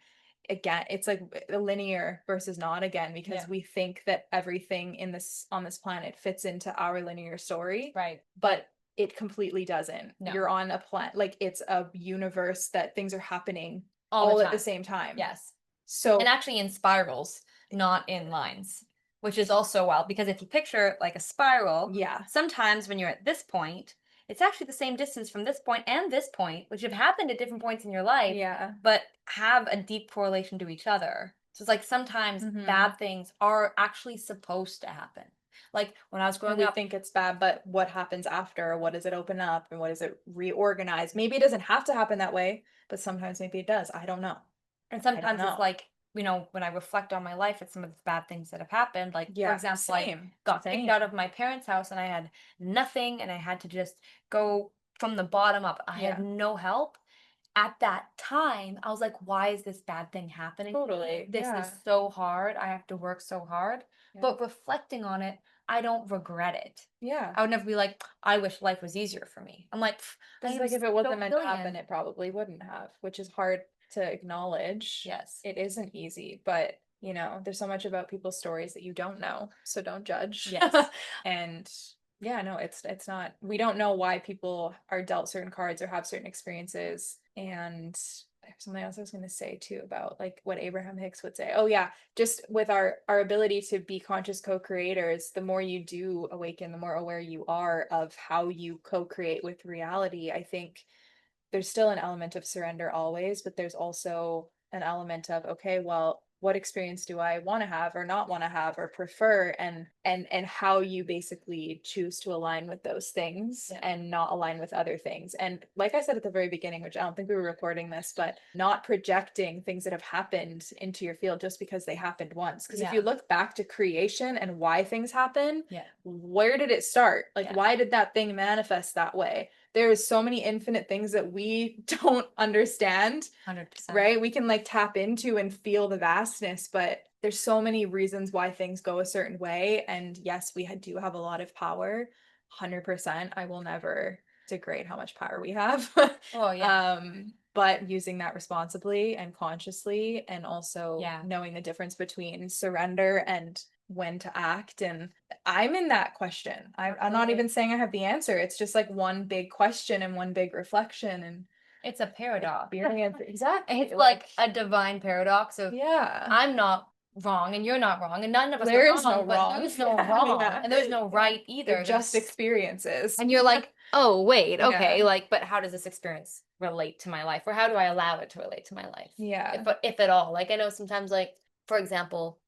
again, it's like linear versus not, again, because we think that everything on this planet fits into our linear story, but it completely doesn't. You're on a planet, like it's a universe that things are happening all at the same time. So, and actually in spirals, not in lines, which is also wild, because if you picture like a spiral, sometimes when you're at this point, it's actually the same distance from this point and this point, which have happened at different points in your life, but have a deep correlation to each other. So it's like sometimes bad things are actually supposed to happen. Like when I was And growing we up, think it's bad, but what happens after? What does it open up and what does it reorganize? Maybe it doesn't have to happen that way, but sometimes maybe it does. I don't know. and I don't sometimes it's know. like, when I reflect on my life and some of the bad things that have happened, like for Yeah, example, I same. got kicked Same. out of my parents' house and I had nothing and I had to just go from the bottom up. I had Yeah. no help. At that time, I was like, why is this bad thing happening to me? Totally. This Yeah. is so hard. I have to work so hard. Yeah. But reflecting on it, I don't regret it. Yeah. I would never be like, I wish life was easier for me. I'm like, I Because am like if it so wasn't meant to brilliant. happen, it probably wouldn't have, which is hard to acknowledge. Yes. It isn't easy, but there's so much about people's stories that you don't know, so don't judge. Yes. And yeah, no, it's not. We don't know why people are dealt certain cards or have certain experiences. And there's something else I was going to say too about like what Abraham Hicks would say. Oh yeah, just with our ability to be conscious co-creators, the more you do awaken, the more aware you are of how you co-create with reality. I think there's still an element of surrender always, but there's also an element of, okay, well, what experience do I want to have or not want to have or prefer, and how you basically choose to align with those things and not align with other things. And like I said at the very beginning, which I don't think we were recording this, but not projecting things that have happened into your field just because they happened once. Because if you look back to creation and why things happen, where did it start? Like, why did that thing manifest that way? There is so many infinite things that we don't understand. 100%. Right? We can like tap into and feel the vastness, but there's so many reasons why things go a certain way. And yes, we do have a lot of power. 100%. I will never degrade how much power we have. Oh yeah. But using that responsibly and consciously, and also Yeah. knowing the difference between surrender and when to act. And I'm in that question. I'm not even saying I have the answer. It's just like one big question and one big reflection, and It's a paradox. Exactly. It's like a divine paradox of yeah. I'm not wrong and you're not wrong and none of us There are is no wrong, but wrong. there's no wrong Yeah. and there's no right either. They're just experiences. And you're like, oh wait, okay, Yeah. like, but how does this experience relate to my life, or how do I allow it to relate to my life? Yeah. If at all. Like I know sometimes, like for example,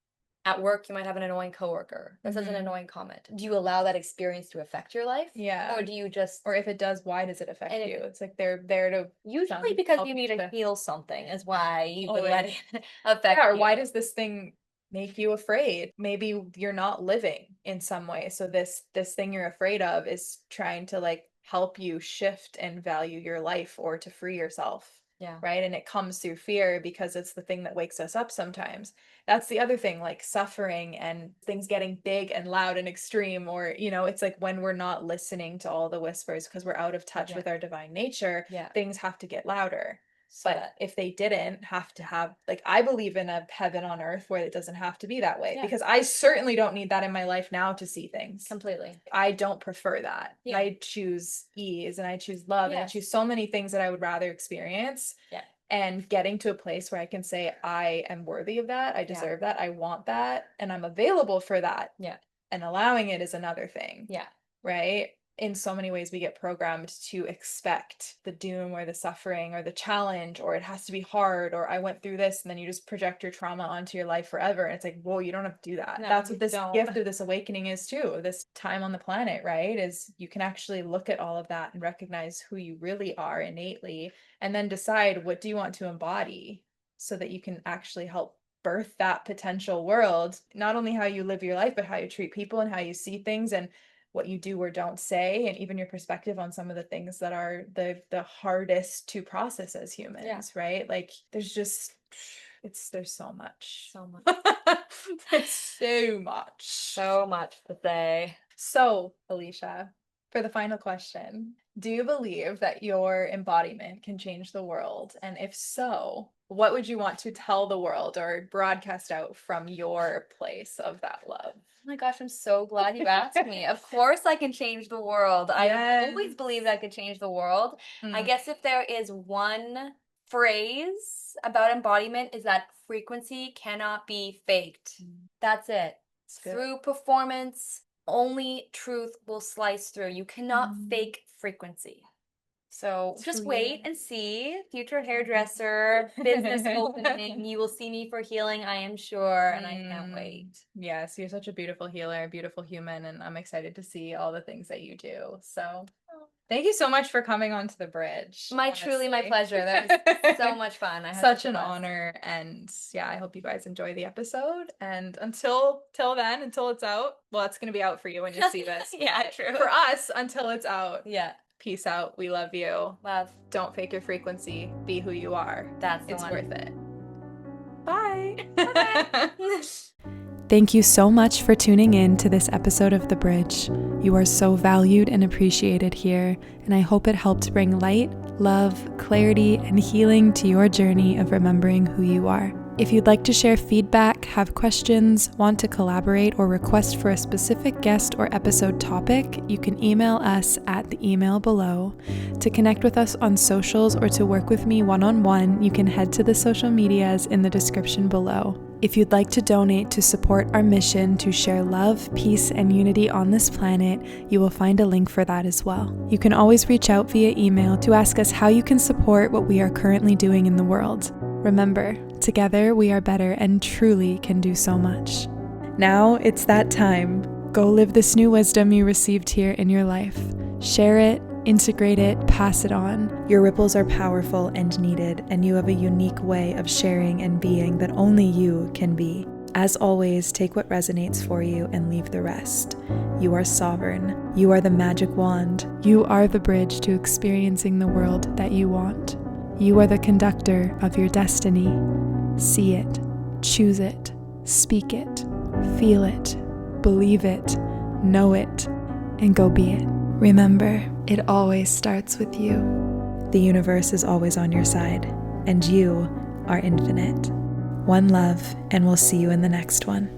at work you might have an annoying coworker that says an annoying comment. Do you allow that experience to affect your life? Yeah. Or do you just, or if it does, why does it affect And you? It's like they're there to usually because help you need to to- heal something is why you would Always. let it affect Yeah, or you. why does this thing make you afraid? Maybe you're not living in some way. So this thing you're afraid of is trying to like help you shift and value your life or to free yourself. Yeah. Right. And it comes through fear because it's the thing that wakes us up sometimes. That's the other thing, like suffering and things getting big and loud and extreme, or, it's like when we're not listening to all the whispers because we're out of touch with our divine nature, things have to get louder. But if they didn't have to have, like, I believe in a heaven on earth where it doesn't have to be that way, because I certainly don't need that in my life now to see things. Completely. I don't prefer that. Yeah. I choose ease and I choose love and I choose so many things that I would rather experience. Yeah. And getting to a place where I can say, I am worthy of that. I deserve that. I want that. And I'm available for that. Yeah. And allowing it is another thing. Yeah. Right? In so many ways, we get programmed to expect the doom or the suffering or the challenge, or it has to be hard, or I went through this, and then you just project your trauma onto your life forever. And it's like, whoa, you don't have to do that. No, That's what you this don't. gift of this awakening is too. This time on the planet, right? Is you can actually look at all of that and recognize who you really are innately, and then decide what do you want to embody so that you can actually help birth that potential world, not only how you live your life, but how you treat people and how you see things and what you do or don't say, and even your perspective on some of the things that are the hardest to process as humans, right? Like there's so much. So much. There's so much. So much to say. So, Aleysha, for the final question, do you believe that your embodiment can change the world? And if so, what would you want to tell the world or broadcast out from your place of that love? Oh my gosh, I'm so glad you asked me. Of course I can change the world. I always believed I could change the world. I guess if there is one phrase about embodiment is that frequency cannot be faked. That's it. Through performance, only truth will slice through. You cannot fake frequency. So It's just for wait you. and see. Future hairdresser, business opening. You will see me for healing, I am sure, and I can't wait. Yes, you're such a beautiful healer, beautiful human, and I'm excited to see all the things that you do. So thank you so much for coming onto the bridge. Truly my Honestly. pleasure. That was so much fun. I had Such a an blast. honor, and yeah, I hope you guys enjoy the episode. And until then, until it's out, well, it's gonna be out for you when you see this. Yeah, true. For us, until it's out. Yeah. Peace out. We love you. Love. Don't fake your frequency. Be who you are. That's the It's one. worth it. Bye. Bye-bye. Thank you so much for tuning in to this episode of The Bridge. You are so valued and appreciated here, and I hope it helped bring light, love, clarity, and healing to your journey of remembering who you are. If you'd like to share feedback, have questions, want to collaborate, or request for a specific guest or episode topic, you can email us at the email below. To connect with us on socials or to work with me one-on-one, you can head to the social medias in the description below. If you'd like to donate to support our mission to share love, peace, and unity on this planet, you will find a link for that as well. You can always reach out via email to ask us how you can support what we are currently doing in the world. Remember, together we are better and truly can do so much. Now it's that time. Go live this new wisdom you received here in your life. Share it, integrate it, pass it on. Your ripples are powerful and needed, and you have a unique way of sharing and being that only you can be. As always, take what resonates for you and leave the rest. You are sovereign. You are the magic wand. You are the bridge to experiencing the world that you want. You are the conductor of your destiny. See it, choose it, speak it, feel it, believe it, know it, and go be it. Remember, it always starts with you. The universe is always on your side, and you are infinite. One love, and we'll see you in the next one.